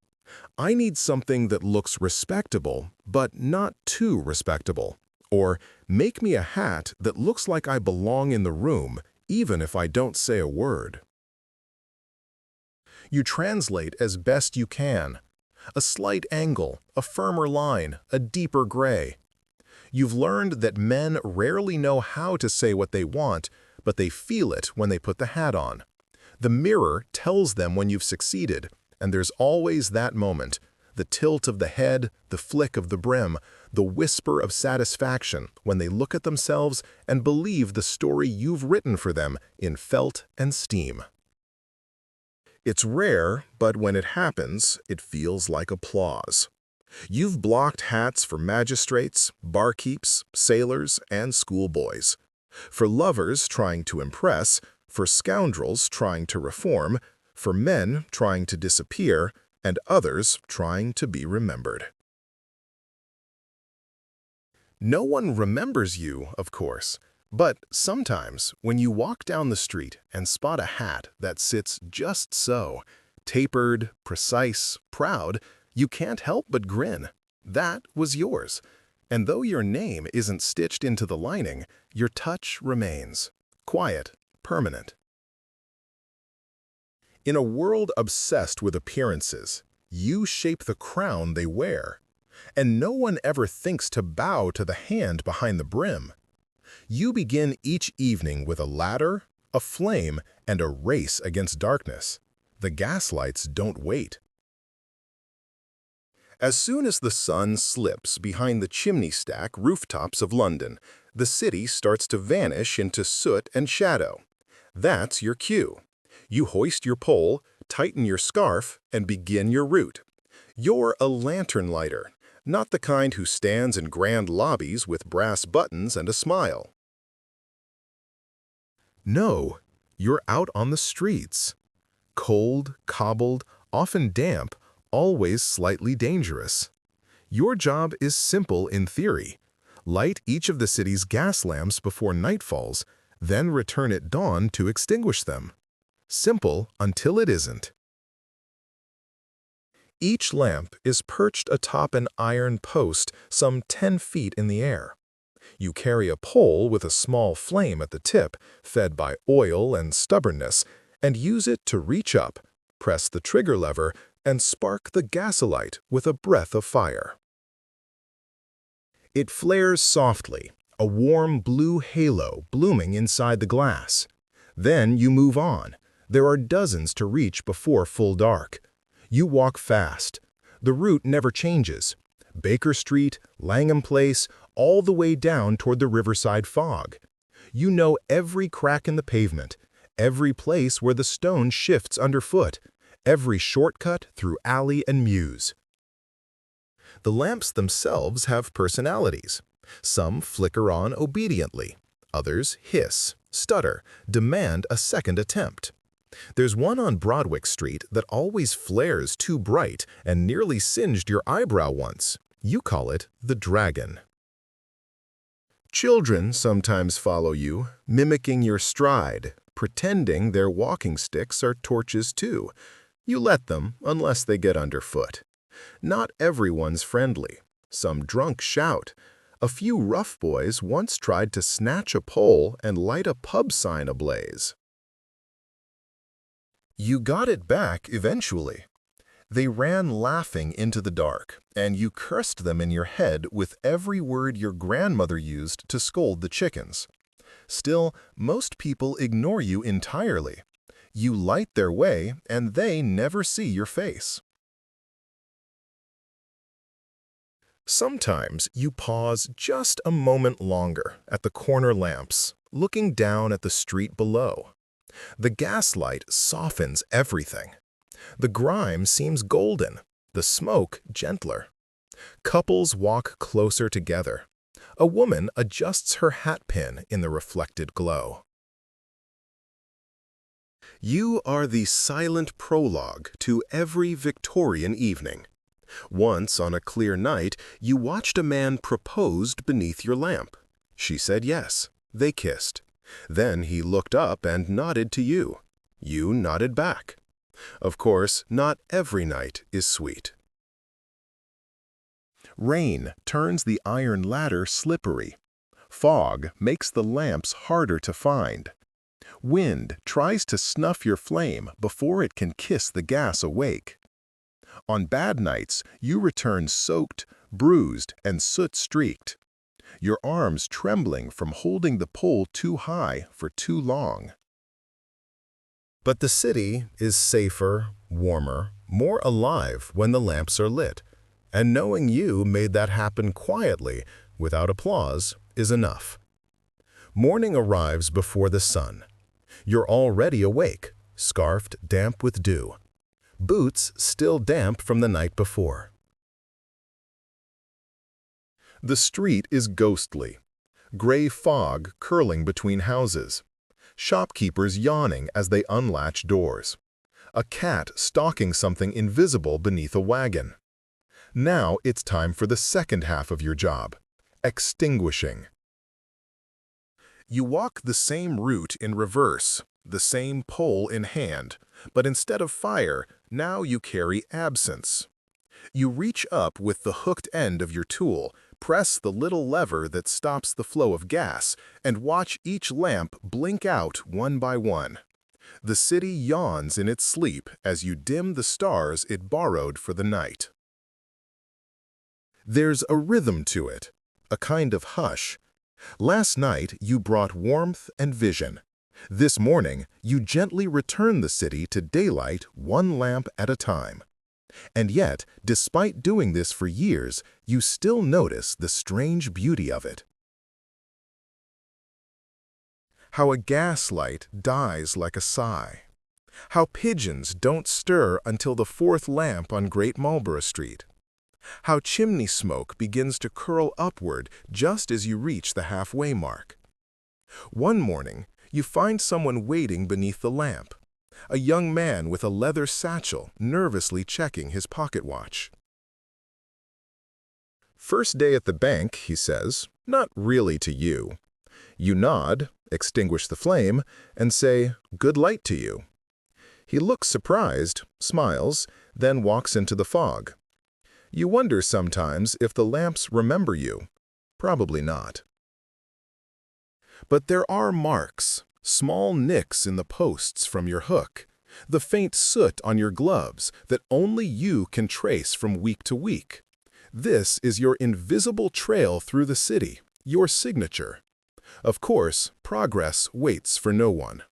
[SPEAKER 1] I need something that looks respectable, but not too respectable. Or, make me a hat that looks like I belong in the room, even if I don't say a word. You translate as best you can. A slight angle, a firmer line, a deeper gray. You've learned that men rarely know how to say what they want, but they feel it when they put the hat on. The mirror tells them when you've succeeded, and there's always that moment, the tilt of the head, the flick of the brim, the whisper of satisfaction when they look at themselves and believe the story you've written for them in felt and steam. It's rare, but when it happens, it feels like applause. You've blocked hats for magistrates, barkeeps, sailors, and schoolboys. For lovers trying to impress, for scoundrels trying to reform, for men trying to disappear, and others trying to be remembered. No one remembers you, of course, but sometimes when you walk down the street and spot a hat that sits just so, tapered, precise, proud, you can't help but grin. That was yours. And though your name isn't stitched into the lining, your touch remains. Quiet, permanent. In a world obsessed with appearances, you shape the crown they wear. And no one ever thinks to bow to the hand behind the brim. You begin each evening with a ladder, a flame, and a race against darkness. The gaslights don't wait. As soon as the sun slips behind the chimney-stack rooftops of London, the city starts to vanish into soot and shadow. That's your cue. You hoist your pole, tighten your scarf, and begin your route. You're a lantern lighter, not the kind who stands in grand lobbies with brass buttons and a smile. No, you're out on the streets. Cold, cobbled, often damp, always slightly dangerous. Your job is simple in theory. Light each of the city's gas lamps before night falls, then return at dawn to extinguish them. Simple until it isn't. Each lamp is perched atop an iron post some 10 feet in the air. You carry a pole with a small flame at the tip, fed by oil and stubbornness, and use it to reach up, press the trigger lever, and spark the gasolite with a breath of fire. It flares softly, a warm blue halo blooming inside the glass. Then you move on. There are dozens to reach before full dark. You walk fast. The route never changes. Baker Street, Langham Place, all the way down toward the riverside fog. You know every crack in the pavement, every place where the stone shifts underfoot, every shortcut through alley and mews. The lamps themselves have personalities. Some flicker on obediently. Others hiss, stutter, demand a second attempt. There's one on Broadwick Street that always flares too bright and nearly singed your eyebrow once. You call it the dragon. Children sometimes follow you, mimicking your stride, pretending their walking sticks are torches too. You let them unless they get underfoot. Not everyone's friendly. Some drunk shout. A few rough boys once tried to snatch a pole and light a pub sign ablaze. You got it back eventually. They ran laughing into the dark, and you cursed them in your head with every word your grandmother used to scold the chickens. Still, most people ignore you entirely. You light their way, and they never see your face. Sometimes you pause just a moment longer at the corner lamps, looking down at the street below. The gaslight softens everything. The grime seems golden, the smoke gentler. Couples walk closer together. A woman adjusts her hat pin in the reflected glow. You are the silent prologue to every Victorian evening. Once, on a clear night, you watched a man proposed beneath your lamp. She said yes. They kissed. Then he looked up and nodded to you. You nodded back. Of course, not every night is sweet. Rain turns the iron ladder slippery. Fog makes the lamps harder to find. Wind tries to snuff your flame before it can kiss the gas awake. On bad nights, you return soaked, bruised, and soot-streaked. Your arms trembling from holding the pole too high for too long. But the city is safer, warmer, more alive when the lamps are lit, and knowing you made that happen quietly, without applause, is enough. Morning arrives before the sun. You're already awake, scarfed damp with dew. Boots still damp from the night before. The street is ghostly. Gray fog curling between houses. Shopkeepers yawning as they unlatch doors. A cat stalking something invisible beneath a wagon. Now it's time for the second half of your job, extinguishing. You walk the same route in reverse, the same pole in hand, but instead of fire, now you carry absence. You reach up with the hooked end of your tool, press the little lever that stops the flow of gas, and watch each lamp blink out one by one. The city yawns in its sleep as you dim the stars it borrowed for the night. There's a rhythm to it, a kind of hush. Last night you brought warmth and vision. This morning you gently return the city to daylight one lamp at a time. And yet, despite doing this for years, you still notice the strange beauty of it. How a gaslight dies like a sigh. How pigeons don't stir until the fourth lamp on Great Marlborough Street. How chimney smoke begins to curl upward just as you reach the halfway mark. One morning, you find someone waiting beneath the lamp. A young man with a leather satchel nervously checking his pocket watch. First day at the bank, he says, not really to you. You nod, extinguish the flame, and say, good light to you. He looks surprised, smiles, then walks into the fog. You wonder sometimes if the lamps remember you. Probably not. But there are marks, small nicks in the posts from your hook, the faint soot on your gloves that only you can trace from week to week. This is your invisible trail through the city, your signature. Of course, progress waits for no one.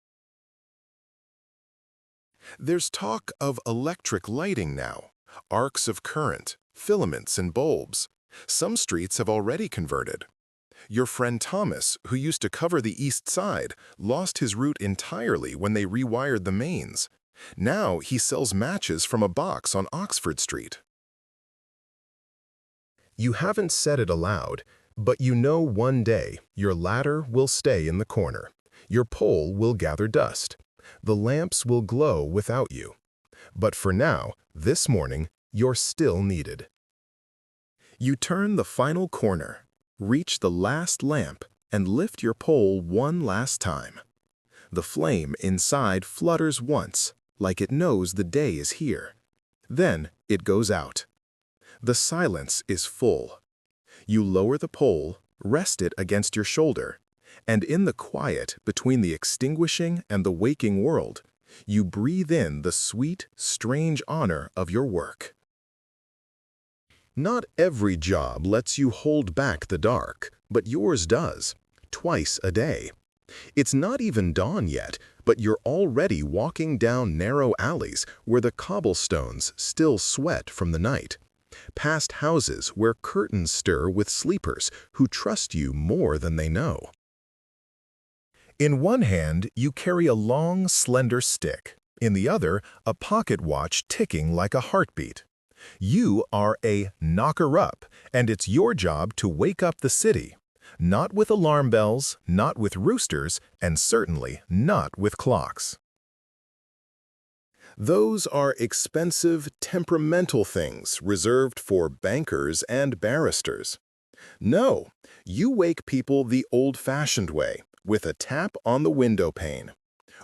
[SPEAKER 1] There's talk of electric lighting now, arcs of current, filaments and bulbs. Some streets have already converted. Your friend Thomas, who used to cover the east side, lost his route entirely when they rewired the mains. Now he sells matches from a box on Oxford Street. You haven't said it aloud, but you know one day your ladder will stay in the corner. Your pole will gather dust. The lamps will glow without you. But for now, this morning, you're still needed. You turn the final corner, reach the last lamp, and lift your pole one last time. The flame inside flutters once, like it knows the day is here. Then it goes out. The silence is full. You lower the pole, rest it against your shoulder, and in the quiet between the extinguishing and the waking world, you breathe in the sweet, strange honor of your work. Not every job lets you hold back the dark, but yours does, twice a day. It's not even dawn yet, but you're already walking down narrow alleys where the cobblestones still sweat from the night, past houses where curtains stir with sleepers who trust you more than they know. In one hand, you carry a long, slender stick. In the other, a pocket watch ticking like a heartbeat. You are a knocker-up, and it's your job to wake up the city. Not with alarm bells, not with roosters, and certainly not with clocks. Those are expensive, temperamental things reserved for bankers and barristers. No, you wake people the old-fashioned way, with a tap on the window pane.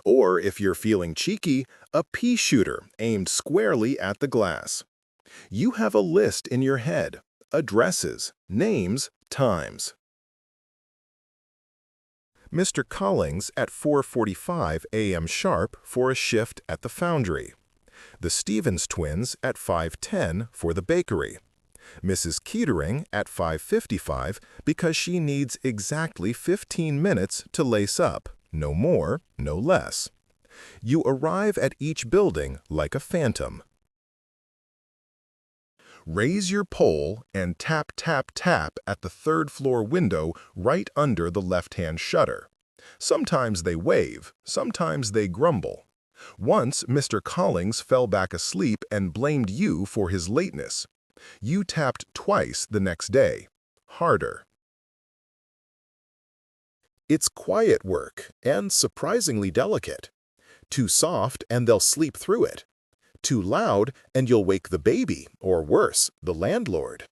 [SPEAKER 1] Or, if you're feeling cheeky, a pea shooter aimed squarely at the glass. You have a list in your head, addresses, names, times. Mr. Collings at 4:45 a.m. sharp for a shift at the foundry. The Stevens twins at 5:10 for the bakery. Mrs. Kettering at 5:55 because she needs exactly 15 minutes to lace up, no more, no less. You arrive at each building like a phantom. Raise your pole and tap, tap, tap at the third-floor window right under the left-hand shutter. Sometimes they wave, sometimes they grumble. Once, Mr. Collings fell back asleep and blamed you for his lateness. You tapped twice the next day, harder. It's quiet work and surprisingly delicate. Too soft and they'll sleep through it. Too loud and you'll wake the baby, or worse, the landlord.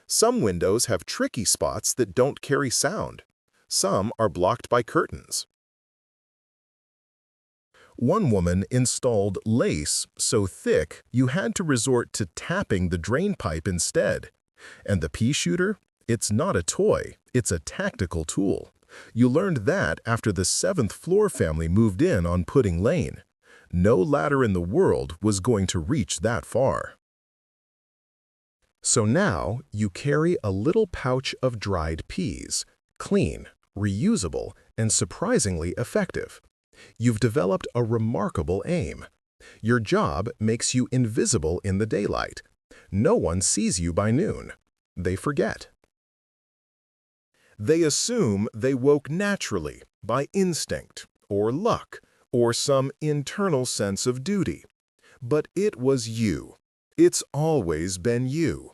[SPEAKER 1] Some windows have tricky spots that don't carry sound. Some are blocked by curtains. One woman installed lace so thick you had to resort to tapping the drain pipe instead. And the pea shooter? It's not a toy, it's a tactical tool. You learned that after the 7th floor family moved in on Pudding Lane. No ladder in the world was going to reach that far. So now you carry a little pouch of dried peas, clean, reusable, and surprisingly effective. You've developed a remarkable aim. Your job makes you invisible in the daylight. No one sees you by noon. They forget. They assume they woke naturally, by instinct, or luck, or some internal sense of duty. But it was you. It's always been you.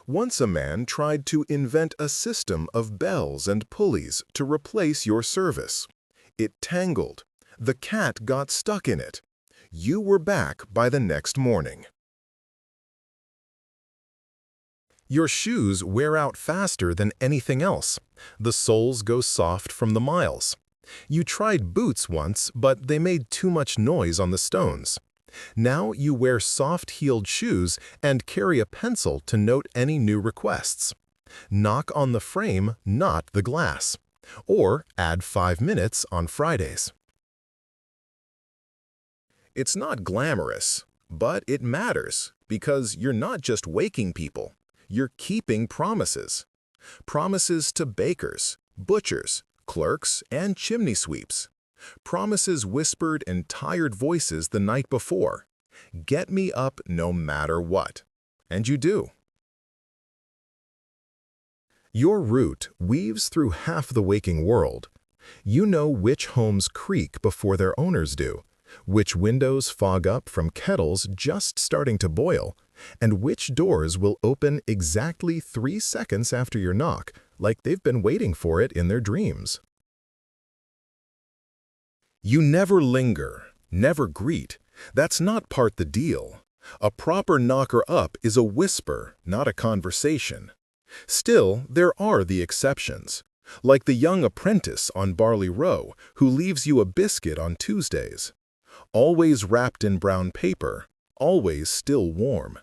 [SPEAKER 1] Once a man tried to invent a system of bells and pulleys to replace your service. It tangled. The cat got stuck in it. You were back by the next morning. Your shoes wear out faster than anything else. The soles go soft from the miles. You tried boots once, but they made too much noise on the stones. Now you wear soft-heeled shoes and carry a pencil to note any new requests. Knock on the frame, not the glass. Or add 5 minutes on Fridays. It's not glamorous, but it matters because you're not just waking people, you're keeping promises. Promises to bakers, butchers, clerks, and chimney sweeps. Promises whispered in tired voices the night before. Get me up no matter what. And you do. Your route weaves through half the waking world. You know which homes creak before their owners do, which windows fog up from kettles just starting to boil, and which doors will open exactly 3 seconds after your knock, like they've been waiting for it in their dreams. You never linger, never greet. That's not part the deal. A proper knocker-up is a whisper, not a conversation. Still, there are the exceptions, like the young apprentice on Barley Row who leaves you a biscuit on Tuesdays. Always wrapped in brown paper, always still warm.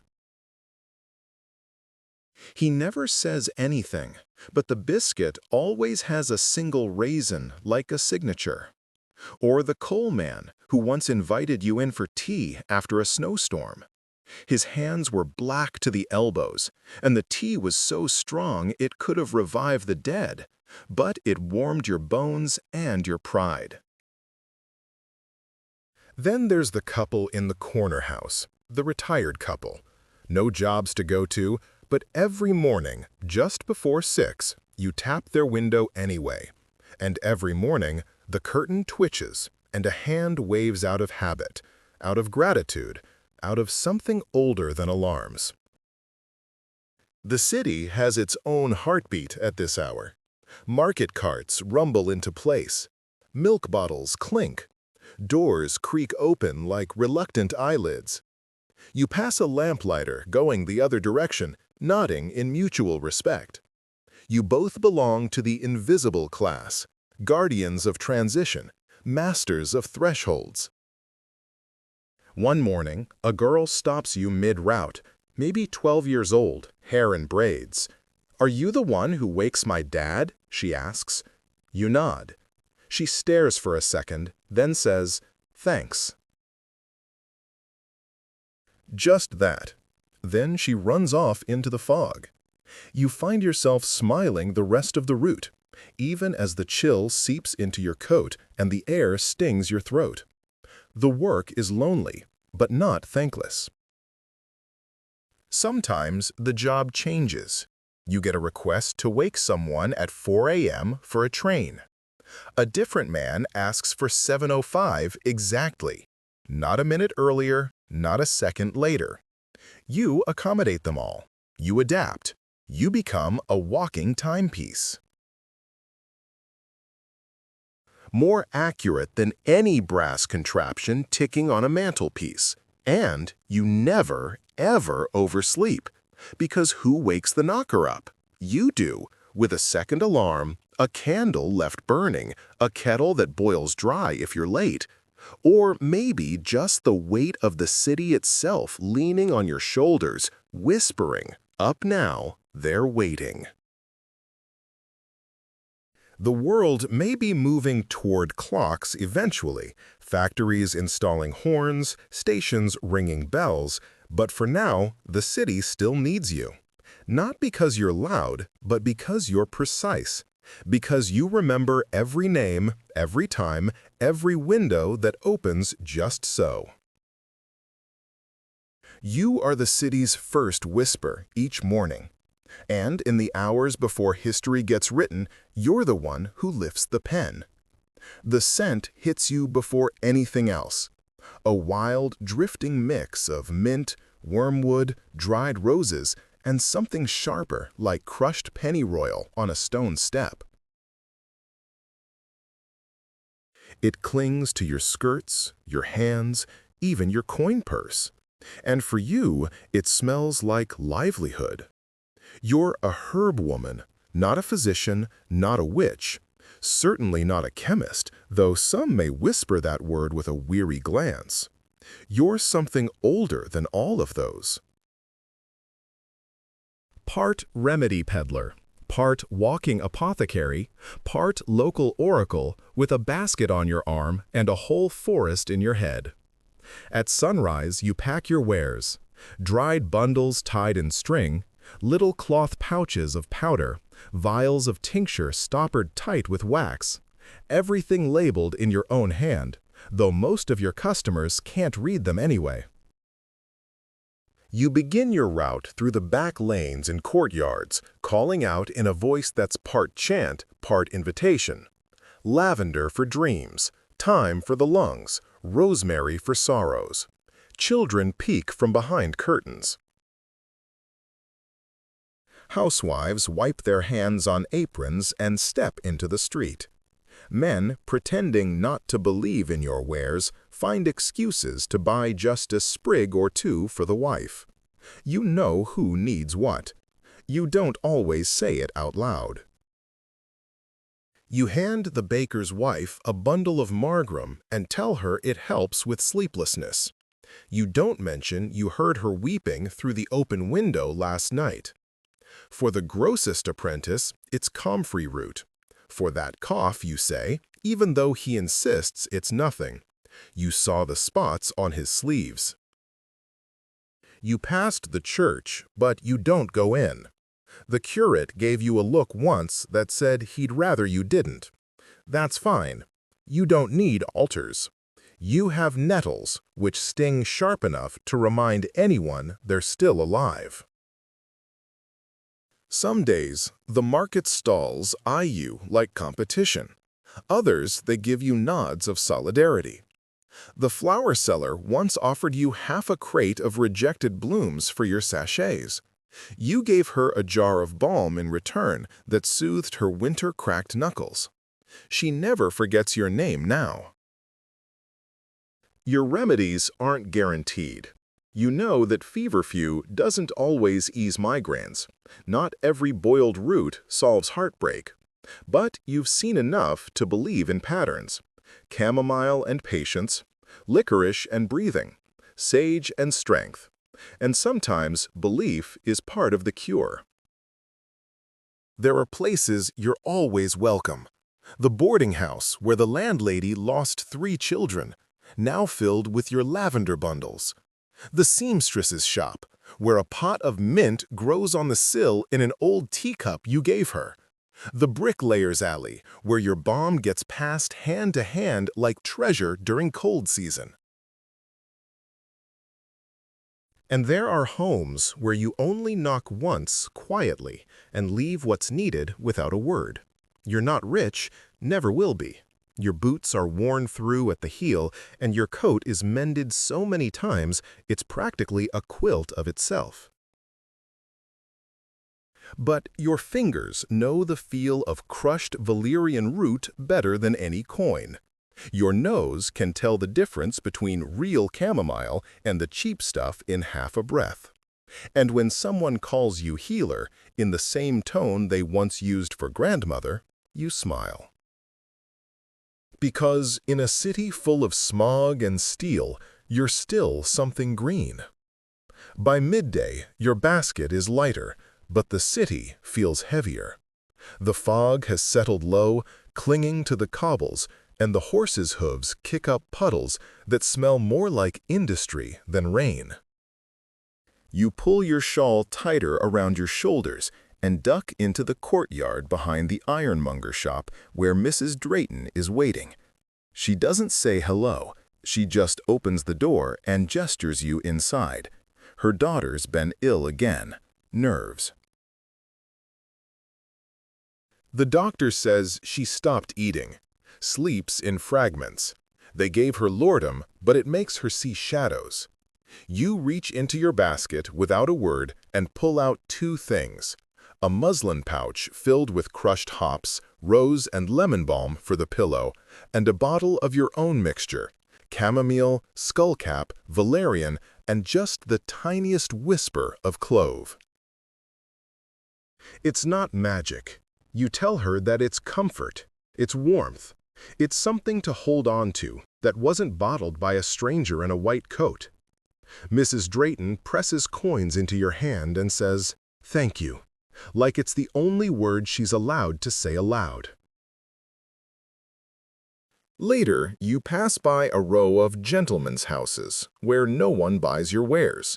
[SPEAKER 1] He never says anything, but the biscuit always has a single raisin like a signature. Or the coal man who once invited you in for tea after a snowstorm. His hands were black to the elbows, and the tea was so strong it could have revived the dead, but it warmed your bones and your pride. Then there's the couple in the corner house, the retired couple. No jobs to go to, but every morning, just before 6, you tap their window anyway. And every morning, the curtain twitches, and a hand waves out of habit, out of gratitude, out of something older than alarms. The city has its own heartbeat at this hour. Market carts rumble into place. Milk bottles clink. Doors creak open like reluctant eyelids. You pass a lamplighter going the other direction, nodding in mutual respect. You both belong to the invisible class, guardians of transition, masters of thresholds. One morning, a girl stops you mid-route, maybe 12 years old, hair in braids. "Are you the one who wakes my dad?" she asks. You nod. She stares for a second, then says, "Thanks." Just that. Then she runs off into the fog. You find yourself smiling the rest of the route, even as the chill seeps into your coat and the air stings your throat. The work is lonely, but not thankless. Sometimes the job changes. You get a request to wake someone at 4 a.m. for a train. A different man asks for 7:05 exactly. Not a minute earlier, not a second later. You accommodate them all. You adapt. You become a walking timepiece. More accurate than any brass contraption ticking on a mantelpiece. And you never, ever oversleep. Because who wakes the knocker up? You do, with a second alarm, a candle left burning, a kettle that boils dry if you're late, or maybe just the weight of the city itself leaning on your shoulders, whispering, "Up now, they're waiting." The world may be moving toward clocks eventually, factories installing horns, stations ringing bells, but for now, the city still needs you. Not because you're loud, but because you're precise. Because you remember every name, every time, every window that opens just so. You are the city's first whisper each morning. And in the hours before history gets written, you're the one who lifts the pen. The scent hits you before anything else. A wild, drifting mix of mint, wormwood, dried roses, and something sharper like crushed pennyroyal on a stone step. It clings to your skirts, your hands, even your coin purse. And for you, it smells like livelihood. You're a herb woman, not a physician, not a witch. Certainly not a chemist, though some may whisper that word with a weary glance. You're something older than all of those. Part remedy peddler, part walking apothecary, part local oracle with a basket on your arm and a whole forest in your head. At sunrise, you pack your wares: dried bundles tied in string, little cloth pouches of powder, vials of tincture stoppered tight with wax, everything labeled in your own hand, though most of your customers can't read them anyway. You begin your route through the back lanes and courtyards, calling out in a voice that's part chant, part invitation. Lavender for dreams, thyme for the lungs, rosemary for sorrows. Children peek from behind curtains. Housewives wipe their hands on aprons and step into the street. Men, pretending not to believe in your wares, find excuses to buy just a sprig or two for the wife. You know who needs what. You don't always say it out loud. You hand the baker's wife a bundle of marjoram and tell her it helps with sleeplessness. You don't mention you heard her weeping through the open window last night. For the grossest apprentice, it's comfrey root. For that cough, you say, even though he insists it's nothing. You saw the spots on his sleeves. You passed the church, but you don't go in. The curate gave you a look once that said he'd rather you didn't. That's fine. You don't need altars. You have nettles, which sting sharp enough to remind anyone they're still alive. Some days, the market stalls eye you like competition. Others, they give you nods of solidarity. The flower seller once offered you half a crate of rejected blooms for your sachets. You gave her a jar of balm in return that soothed her winter-cracked knuckles. She never forgets your name now. Your remedies aren't guaranteed. You know that feverfew doesn't always ease migraines. Not every boiled root solves heartbreak. But you've seen enough to believe in patterns. Chamomile and patience, licorice and breathing, sage and strength. And sometimes belief is part of the cure. There are places you're always welcome. The boarding house where the landlady lost 3 children, now filled with your lavender bundles. The seamstress's shop, where a pot of mint grows on the sill in an old teacup you gave her. The bricklayer's alley, where your balm gets passed hand to hand like treasure during cold season. And there are homes where you only knock once quietly and leave what's needed without a word. You're not rich, never will be. Your boots are worn through at the heel, and your coat is mended so many times it's practically a quilt of itself. But your fingers know the feel of crushed valerian root better than any coin. Your nose can tell the difference between real chamomile and the cheap stuff in half a breath. And when someone calls you healer, in the same tone they once used for grandmother, you smile. Because in a city full of smog and steel, you're still something green. By midday, your basket is lighter, but the city feels heavier. The fog has settled low, clinging to the cobbles, and the horses' hooves kick up puddles that smell more like industry than rain. You pull your shawl tighter around your shoulders and duck into the courtyard behind the ironmonger shop where Mrs. Drayton is waiting. She doesn't say hello. She just opens the door and gestures you inside. Her daughter's been ill again. Nerves. The doctor says she stopped eating. Sleeps in fragments. They gave her lordum, but it makes her see shadows. You reach into your basket without a word and pull out 2 things. A muslin pouch filled with crushed hops, rose and lemon balm for the pillow, and a bottle of your own mixture, chamomile, skullcap, valerian, and just the tiniest whisper of clove. It's not magic. You tell her that it's comfort. It's warmth. It's something to hold on to that wasn't bottled by a stranger in a white coat. Mrs. Drayton presses coins into your hand and says, "Thank you," like it's the only word she's allowed to say aloud. Later, you pass by a row of gentlemen's houses where no one buys your wares.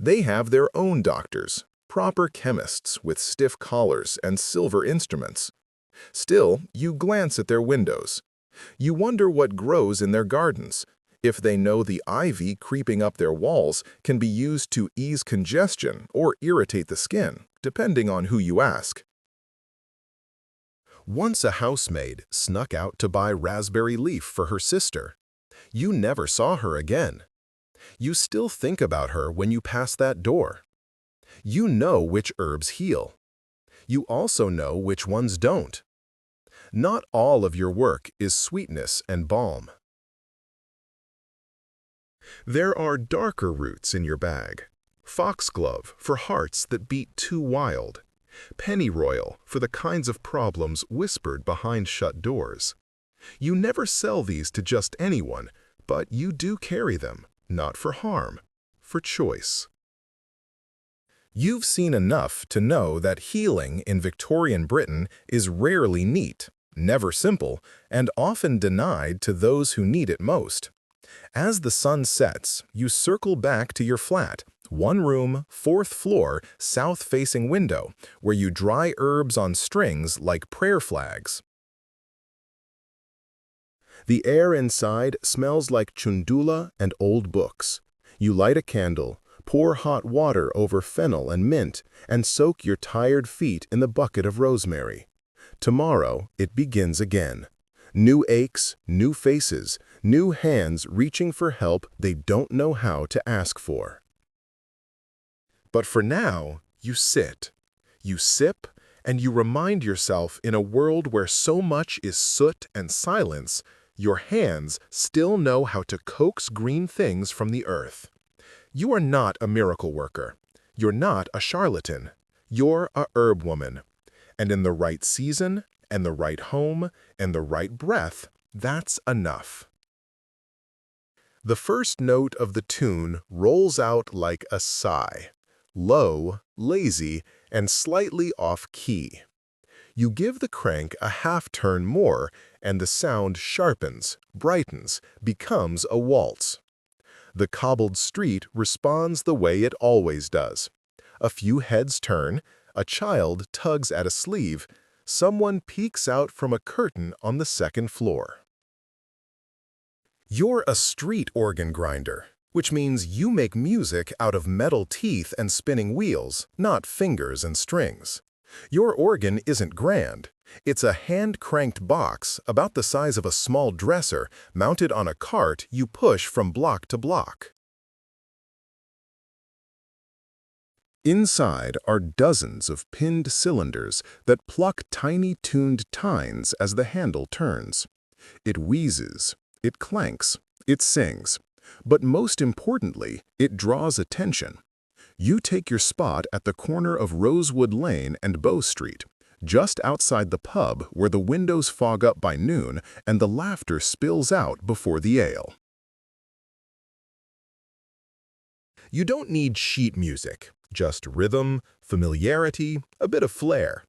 [SPEAKER 1] They have their own doctors, proper chemists with stiff collars and silver instruments. Still, you glance at their windows. You wonder what grows in their gardens, if they know the ivy creeping up their walls can be used to ease congestion or irritate the skin, depending on who you ask. Once a housemaid snuck out to buy raspberry leaf for her sister. You never saw her again. You still think about her when you pass that door. You know which herbs heal. You also know which ones don't. Not all of your work is sweetness and balm. There are darker roots in your bag. Foxglove for hearts that beat too wild. Pennyroyal for the kinds of problems whispered behind shut doors. You never sell these to just anyone, but you do carry them, not for harm, for choice. You've seen enough to know that healing in Victorian Britain is rarely neat, never simple, and often denied to those who need it most. As the sun sets, you circle back to your flat, one room, 4th floor, south-facing window, where you dry herbs on strings like prayer flags. The air inside smells like chundula and old books. You light a candle, pour hot water over fennel and mint, and soak your tired feet in the bucket of rosemary. Tomorrow, it begins again. New aches, new faces, new hands reaching for help they don't know how to ask for. But for now, you sit. You sip, and you remind yourself in a world where so much is soot and silence, your hands still know how to coax green things from the earth. You are not a miracle worker. You're not a charlatan. You're a herb woman. And in the right season, and the right home, and the right breath, that's enough. The first note of the tune rolls out like a sigh. Low, lazy, and slightly off-key. You give the crank a half-turn more, and the sound sharpens, brightens, becomes a waltz. The cobbled street responds the way it always does. A few heads turn, a child tugs at a sleeve, someone peeks out from a curtain on the 2nd floor. You're a street organ grinder, which means you make music out of metal teeth and spinning wheels, not fingers and strings. Your organ isn't grand. It's a hand-cranked box about the size of a small dresser mounted on a cart you push from block to block. Inside are dozens of pinned cylinders that pluck tiny tuned tines as the handle turns. It wheezes, it clanks, it sings. But most importantly, it draws attention. You take your spot at the corner of Rosewood Lane and Bow Street, just outside the pub where the windows fog up by noon and the laughter spills out before the ale. You don't need sheet music, just rhythm, familiarity, a bit of flair.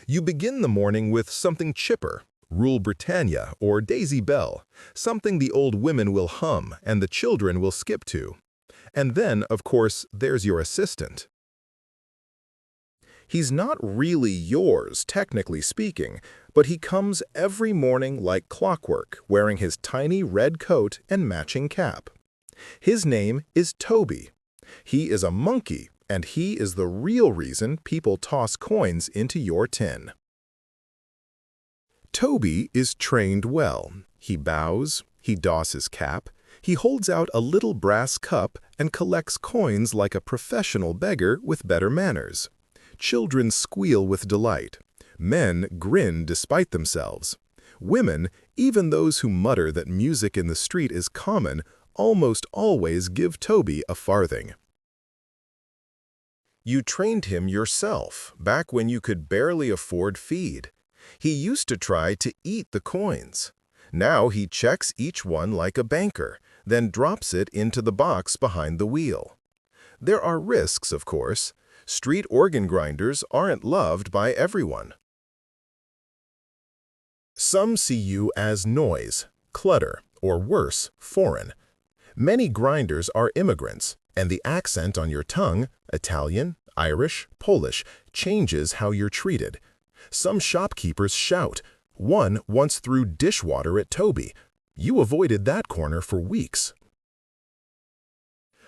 [SPEAKER 1] You begin the morning with something chipper, Rule Britannia or Daisy Bell, something the old women will hum and the children will skip to. And then, of course, there's your assistant. He's not really yours, technically speaking, but he comes every morning like clockwork, wearing his tiny red coat and matching cap. His name is Toby. He is a monkey, and he is the real reason people toss coins into your tin. Toby is trained well. He bows, he doffs his cap, he holds out a little brass cup and collects coins like a professional beggar with better manners. Children squeal with delight. Men grin despite themselves. Women, even those who mutter that music in the street is common, almost always give Toby a farthing. You trained him yourself, back when you could barely afford feed. He used to try to eat the coins. Now he checks each one like a banker, then drops it into the box behind the wheel. There are risks, of course. Street organ grinders aren't loved by everyone. Some see you as noise, clutter, or worse, foreign. Many grinders are immigrants, and the accent on your tongue, Italian, Irish, Polish, changes how you're treated. Some shopkeepers shout. One once threw dishwater at Toby. You avoided that corner for weeks.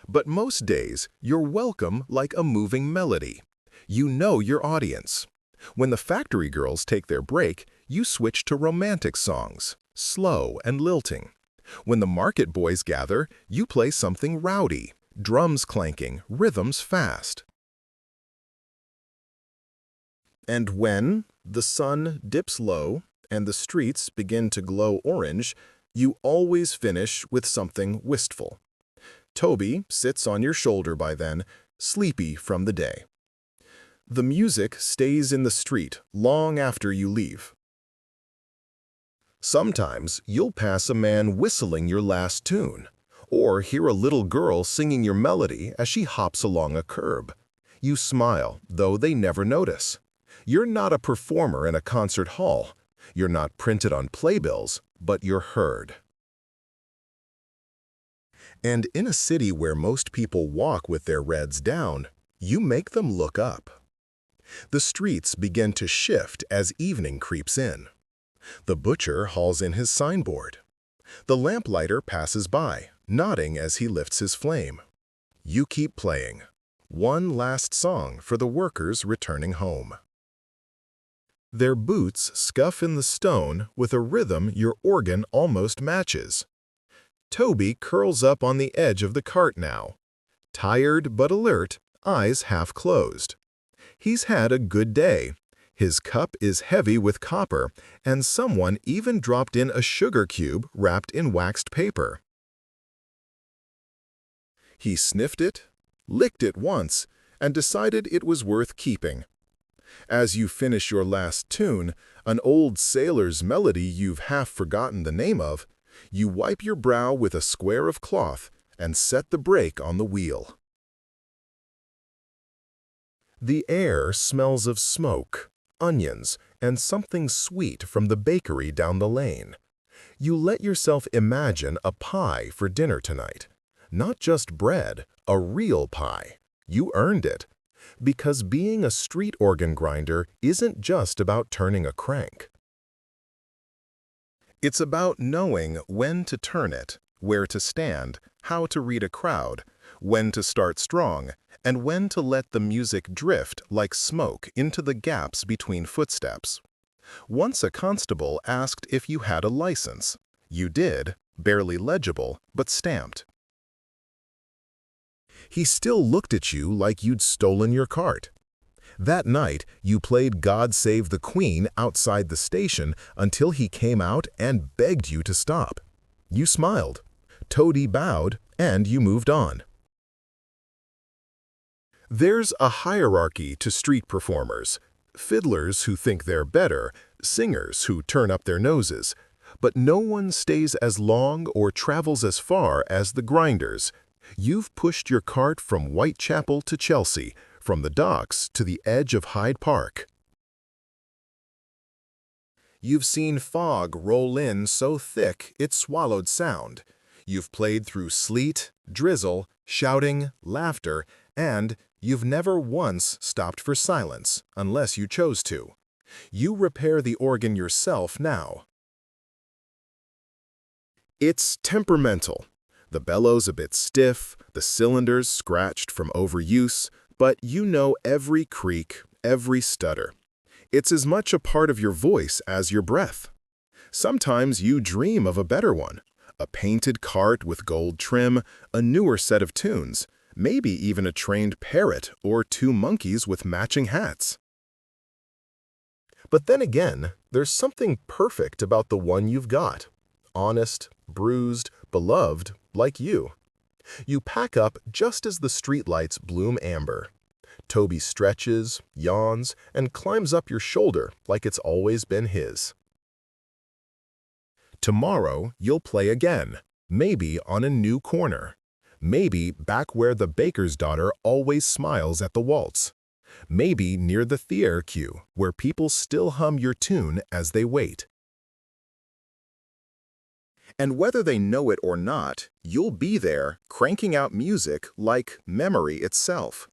[SPEAKER 1] But most days, you're welcome like a moving melody. You know your audience. When the factory girls take their break, you switch to romantic songs, slow and lilting. When the market boys gather, you play something rowdy, drums clanking, rhythms fast. And when the sun dips low and the streets begin to glow orange, you always finish with something wistful. Toby sits on your shoulder by then, sleepy from the day. The music stays in the street long after you leave. Sometimes you'll pass a man whistling your last tune, or hear a little girl singing your melody as she hops along a curb. You smile, though they never notice. You're not a performer in a concert hall. You're not printed on playbills, but you're heard. And in a city where most people walk with their reds down, you make them look up. The streets begin to shift as evening creeps in. The butcher hauls in his signboard. The lamplighter passes by, nodding as he lifts his flame. You keep playing. One last song for the workers returning home. Their boots scuff in the stone with a rhythm your organ almost matches. Toby curls up on the edge of the cart now. Tired but alert, eyes half closed. He's had a good day. His cup is heavy with copper, and someone even dropped in a sugar cube wrapped in waxed paper. He sniffed it, licked it once, and decided it was worth keeping. As you finish your last tune, an old sailor's melody you've half forgotten the name of, you wipe your brow with a square of cloth and set the brake on the wheel. The air smells of smoke, onions, and something sweet from the bakery down the lane. You let yourself imagine a pie for dinner tonight. Not just bread, a real pie. You earned it. Because being a street organ grinder isn't just about turning a crank. It's about knowing when to turn it, where to stand, how to read a crowd, when to start strong, and when to let the music drift like smoke into the gaps between footsteps. Once a constable asked if you had a license. You did, barely legible, but stamped. He still looked at you like you'd stolen your cart. That night, you played God Save the Queen outside the station until he came out and begged you to stop. You smiled. Toady bowed, and you moved on. There's a hierarchy to street performers. Fiddlers who think they're better, singers who turn up their noses. But no one stays as long or travels as far as the grinders. You've pushed your cart from Whitechapel to Chelsea, from the docks to the edge of Hyde Park. You've seen fog roll in so thick it swallowed sound. You've played through sleet, drizzle, shouting, laughter, and you've never once stopped for silence, unless you chose to. You repair the organ yourself now. It's temperamental. The bellows a bit stiff, the cylinders scratched from overuse, but you know every creak, every stutter. It's as much a part of your voice as your breath. Sometimes you dream of a better one, a painted cart with gold trim, a newer set of tunes, maybe even a trained parrot or 2 monkeys with matching hats. But then again, there's something perfect about the one you've got. Honest, bruised, beloved, like you. You pack up just as the streetlights bloom amber. Toby stretches, yawns, and climbs up your shoulder like it's always been his. Tomorrow, you'll play again, maybe on a new corner. Maybe back where the baker's daughter always smiles at the waltz. Maybe near the theater queue, where people still hum your tune as they wait. And whether they know it or not, you'll be there, cranking out music like memory itself.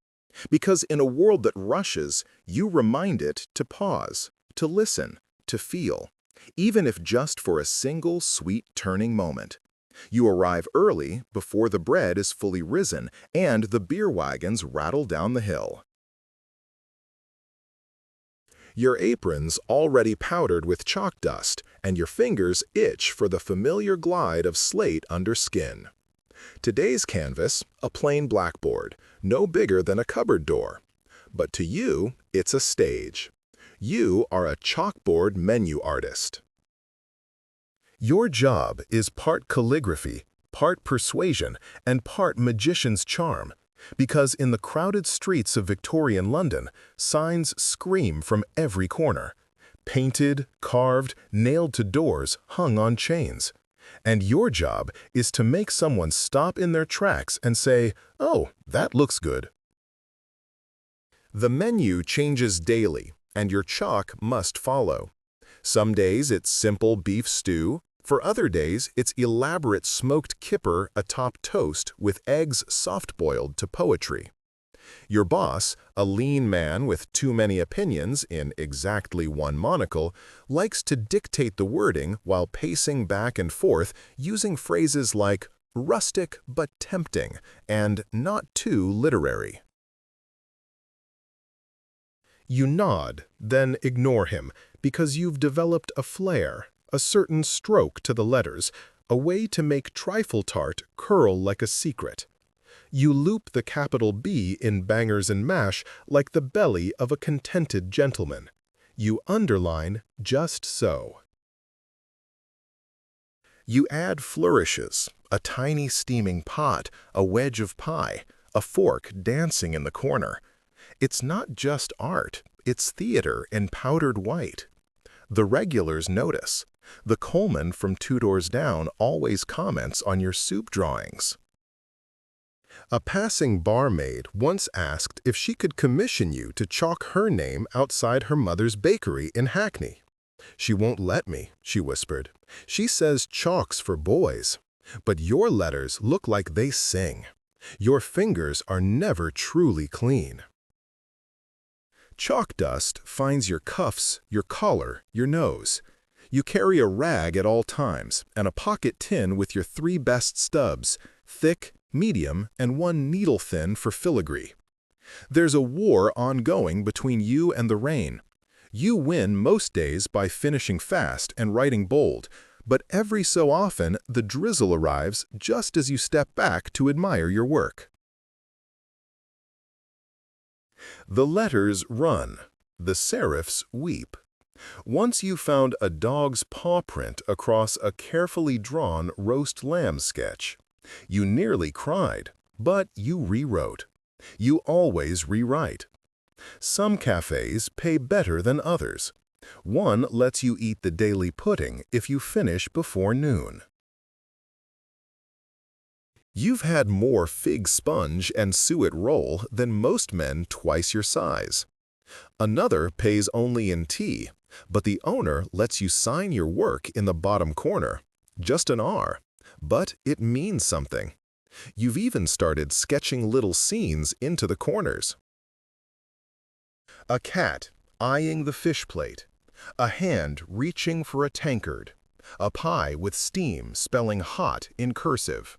[SPEAKER 1] Because in a world that rushes, you remind it to pause, to listen, to feel, even if just for a single sweet turning moment. You arrive early, before the bread is fully risen and the beer wagons rattle down the hill. Your apron's already powdered with chalk dust, and your fingers itch for the familiar glide of slate under skin. Today's canvas, a plain blackboard, no bigger than a cupboard door. But to you, it's a stage. You are a chalkboard menu artist. Your job is part calligraphy, part persuasion, and part magician's charm. Because in the crowded streets of Victorian London, signs scream from every corner. Painted, carved, nailed to doors, hung on chains. And your job is to make someone stop in their tracks and say, "Oh, that looks good." The menu changes daily, and your chalk must follow. Some days it's simple beef stew. For other days, it's elaborate smoked kipper atop toast with eggs soft-boiled to poetry. Your boss, a lean man with too many opinions in exactly one monocle, likes to dictate the wording while pacing back and forth using phrases like rustic but tempting and not too literary. You nod, then ignore him because you've developed a flair. A certain stroke to the letters, a way to make trifle tart curl like a secret. You loop the capital B in bangers and mash like the belly of a contented gentleman. You underline just so. You add flourishes, a tiny steaming pot, a wedge of pie, a fork dancing in the corner. It's not just art, it's theater in powdered white. The regulars notice. The Coleman from 2 doors down always comments on your soup drawings. A passing barmaid once asked if she could commission you to chalk her name outside her mother's bakery in Hackney. "She won't let me," she whispered. "She says chalk's for boys. But your letters look like they sing. Your fingers are never truly clean." Chalk dust finds your cuffs, your collar, your nose. You carry a rag at all times and a pocket tin with your 3 best stubs, thick, medium, and 1 needle thin for filigree. There's a war ongoing between you and the rain. You win most days by finishing fast and writing bold, but every so often the drizzle arrives just as you step back to admire your work. The letters run. The serifs weep. Once you found a dog's paw print across a carefully drawn roast lamb sketch. You nearly cried, but you rewrote. You always rewrite. Some cafes pay better than others. One lets you eat the daily pudding if you finish before noon. You've had more fig sponge and suet roll than most men twice your size. Another pays only in tea, but the owner lets you sign your work in the bottom corner. Just an R, but it means something. You've even started sketching little scenes into the corners. A cat eyeing the fish plate. A hand reaching for a tankard. A pie with steam spelling hot in cursive.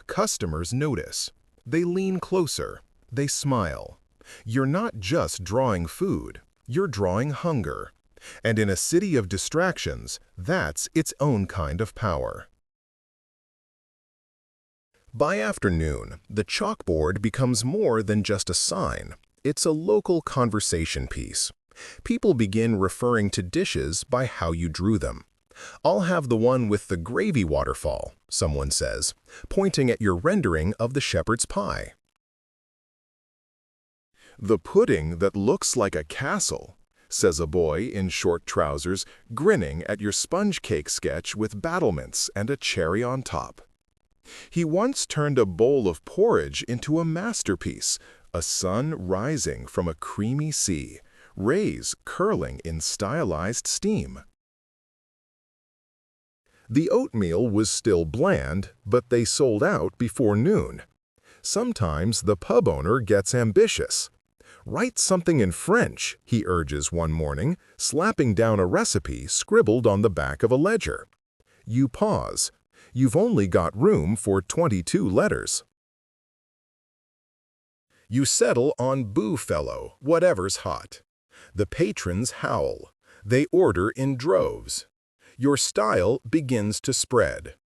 [SPEAKER 1] Customers notice. They lean closer. They smile. You're not just drawing food, you're drawing hunger. And in a city of distractions, that's its own kind of power. By afternoon, the chalkboard becomes more than just a sign. It's a local conversation piece. People begin referring to dishes by how you drew them. "I'll have the one with the gravy waterfall," someone says, pointing at your rendering of the shepherd's pie. "The pudding that looks like a castle," says a boy in short trousers, grinning at your sponge cake sketch with battlements and a cherry on top. He once turned a bowl of porridge into a masterpiece, a sun rising from a creamy sea, rays curling in stylized steam. The oatmeal was still bland, but they sold out before noon. Sometimes the pub owner gets ambitious. "Write something in French," he urges one morning, slapping down a recipe scribbled on the back of a ledger. You pause. You've only got room for 22 letters. You settle on "Boo fellow, whatever's hot." The patrons howl. They order in droves. Your style begins to spread.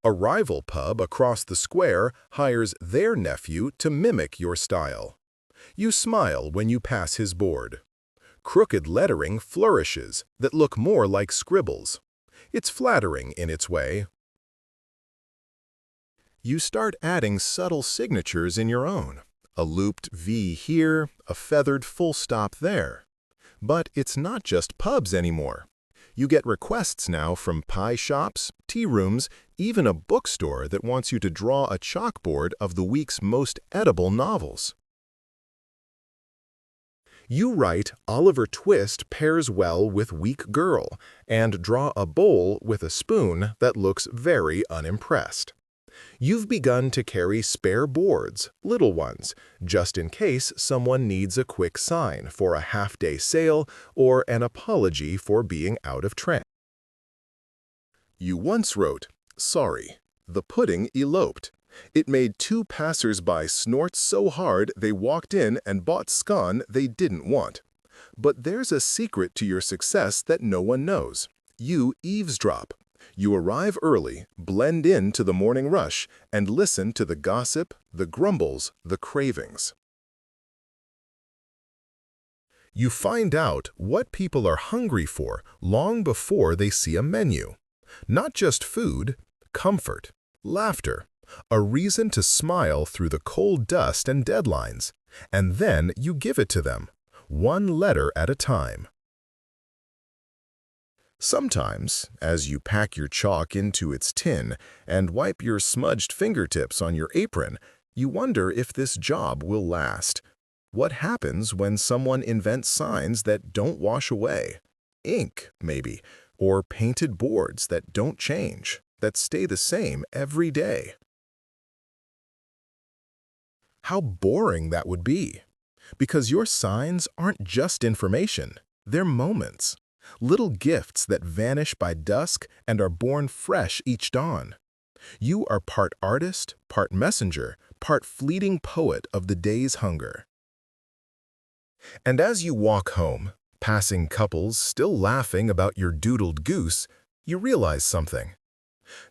[SPEAKER 1] A rival pub across the square hires their nephew to mimic your style. You smile when you pass his board. Crooked lettering flourishes that look more like scribbles. It's flattering in its way. You start adding subtle signatures in your own. A looped V here, a feathered full stop there. But it's not just pubs anymore. You get requests now from pie shops, tea rooms, even a bookstore that wants you to draw a chalkboard of the week's most edible novels. You write "Oliver Twist pairs well with weak girl" and draw a bowl with a spoon that looks very unimpressed. You've begun to carry spare boards, little ones, just in case someone needs a quick sign for a half-day sale or an apology for being out of trend. You once wrote, "Sorry, the pudding eloped. It made 2 passers-by snort so hard they walked in and bought scone they didn't want." But there's a secret to your success that no one knows. You eavesdrop. You arrive early, blend into the morning rush, and listen to the gossip, the grumbles, the cravings. You find out what people are hungry for long before they see a menu. Not just food, comfort, laughter, a reason to smile through the cold dust and deadlines. And then you give it to them, one letter at a time. Sometimes, as you pack your chalk into its tin and wipe your smudged fingertips on your apron, you wonder if this job will last. What happens when someone invents signs that don't wash away? Ink, maybe, or painted boards that don't change, that stay the same every day. How boring that would be! Because your signs aren't just information, they're moments. Little gifts that vanish by dusk and are born fresh each dawn. You are part artist, part messenger, part fleeting poet of the day's hunger. And as you walk home, passing couples still laughing about your doodled goose, you realize something.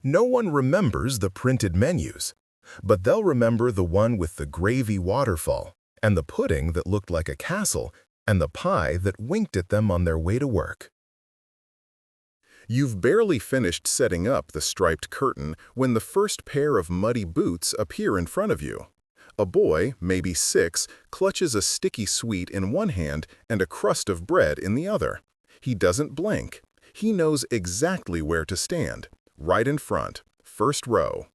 [SPEAKER 1] No one remembers the printed menus, but they'll remember the one with the gravy waterfall, and the pudding that looked like a castle, and the pie that winked at them on their way to work. You've barely finished setting up the striped curtain when the first pair of muddy boots appear in front of you. A boy, maybe 6, clutches a sticky sweet in one hand and a crust of bread in the other. He doesn't blink. He knows exactly where to stand, right in front, first row.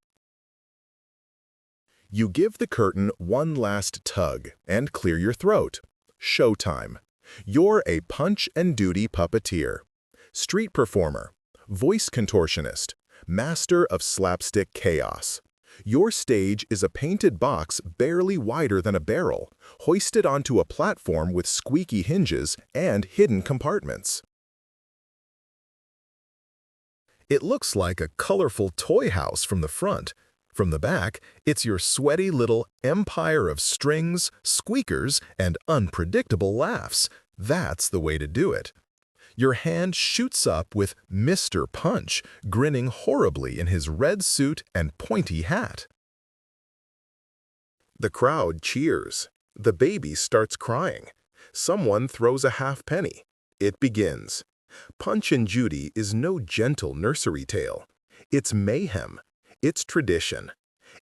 [SPEAKER 1] You give the curtain one last tug and clear your throat. Showtime. You're a Punch and Duty puppeteer, street performer, voice contortionist, master of slapstick chaos. Your stage is a painted box barely wider than a barrel, hoisted onto a platform with squeaky hinges and hidden compartments. It looks like a colorful toy house from the front. From the back, it's your sweaty little empire of strings, squeakers, and unpredictable laughs. That's the way to do it. Your hand shoots up with Mr. Punch, grinning horribly in his red suit and pointy hat. The crowd cheers. The baby starts crying. Someone throws a halfpenny. It begins. Punch and Judy is no gentle nursery tale. It's mayhem. It's tradition.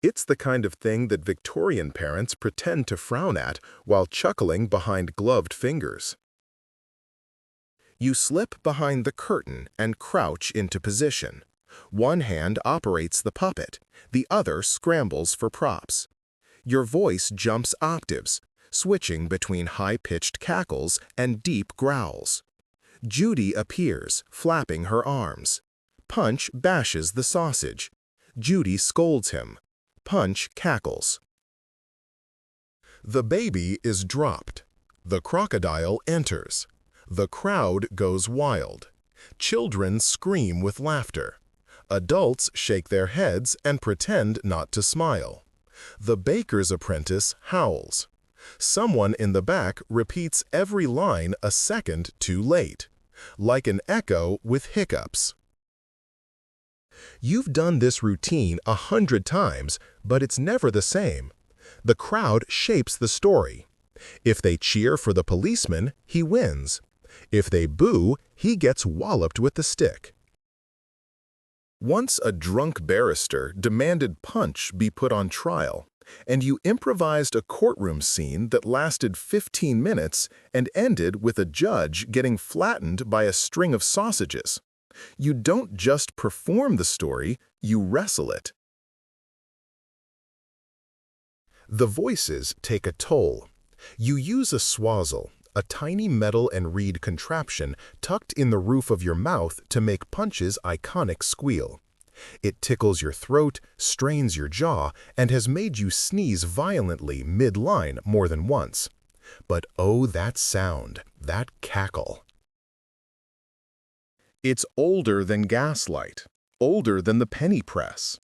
[SPEAKER 1] It's the kind of thing that Victorian parents pretend to frown at while chuckling behind gloved fingers. You slip behind the curtain and crouch into position. One hand operates the puppet, the other scrambles for props. Your voice jumps octaves, switching between high-pitched cackles and deep growls. Judy appears, flapping her arms. Punch bashes the sausage. Judy scolds him. Punch cackles. The baby is dropped. The crocodile enters. The crowd goes wild. Children scream with laughter. Adults shake their heads and pretend not to smile. The baker's apprentice howls. Someone in the back repeats every line a second too late, like an echo with hiccups. You've done this routine 100 times, but it's never the same. The crowd shapes the story. If they cheer for the policeman, he wins. If they boo, he gets walloped with the stick. Once a drunk barrister demanded Punch be put on trial, and you improvised a courtroom scene that lasted 15 minutes and ended with a judge getting flattened by a string of sausages. You don't just perform the story, you wrestle it. The voices take a toll. You use a swazzle, a tiny metal and reed contraption tucked in the roof of your mouth to make Punch's iconic squeal. It tickles your throat, strains your jaw, and has made you sneeze violently mid-line more than once. But oh, that sound, that cackle. It's older than gaslight, older than the penny press.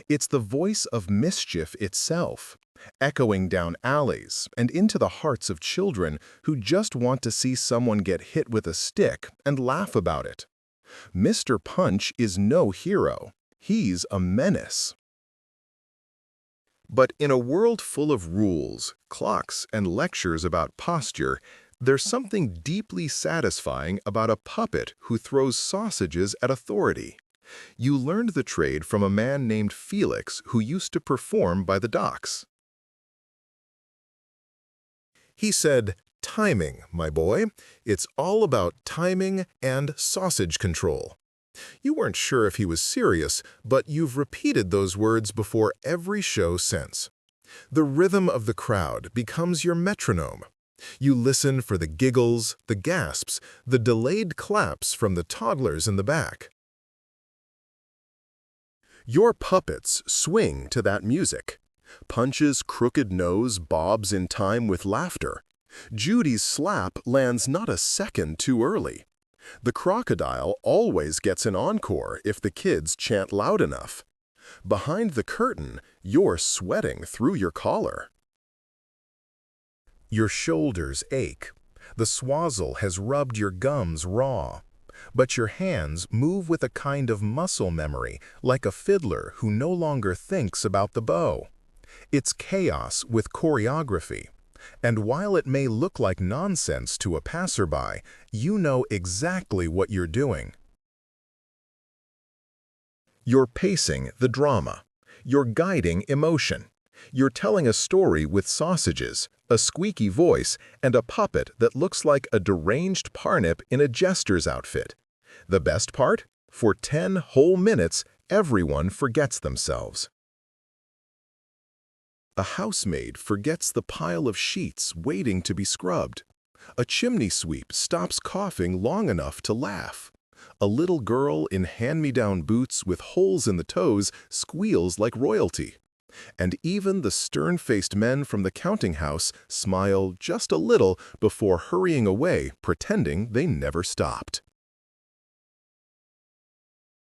[SPEAKER 1] It's the voice of mischief itself, echoing down alleys and into the hearts of children who just want to see someone get hit with a stick and laugh about it. Mr. Punch is no hero. He's a menace. But in a world full of rules, clocks, and lectures about posture, there's something deeply satisfying about a puppet who throws sausages at authority. You learned the trade from a man named Felix who used to perform by the docks. He said, "Timing, my boy. It's all about timing and sausage control." You weren't sure if he was serious, but you've repeated those words before every show since. The rhythm of the crowd becomes your metronome. You listen for the giggles, the gasps, the delayed claps from the toddlers in the back. Your puppets swing to that music. Punch's crooked nose bobs in time with laughter. Judy's slap lands not a second too early. The crocodile always gets an encore if the kids chant loud enough. Behind the curtain, you're sweating through your collar. Your shoulders ache. The swazzle has rubbed your gums raw. But your hands move with a kind of muscle memory, like a fiddler who no longer thinks about the bow. It's chaos with choreography. And while it may look like nonsense to a passerby, you know exactly what you're doing. You're pacing the drama. You're guiding emotion. You're telling a story with sausages, a squeaky voice, and a puppet that looks like a deranged parnip in a jester's outfit. The best part? For 10 whole minutes, everyone forgets themselves. A housemaid forgets the pile of sheets waiting to be scrubbed. A chimney sweep stops coughing long enough to laugh. A little girl in hand-me-down boots with holes in the toes squeals like royalty. And even the stern-faced men from the counting house smile just a little before hurrying away, pretending they never stopped.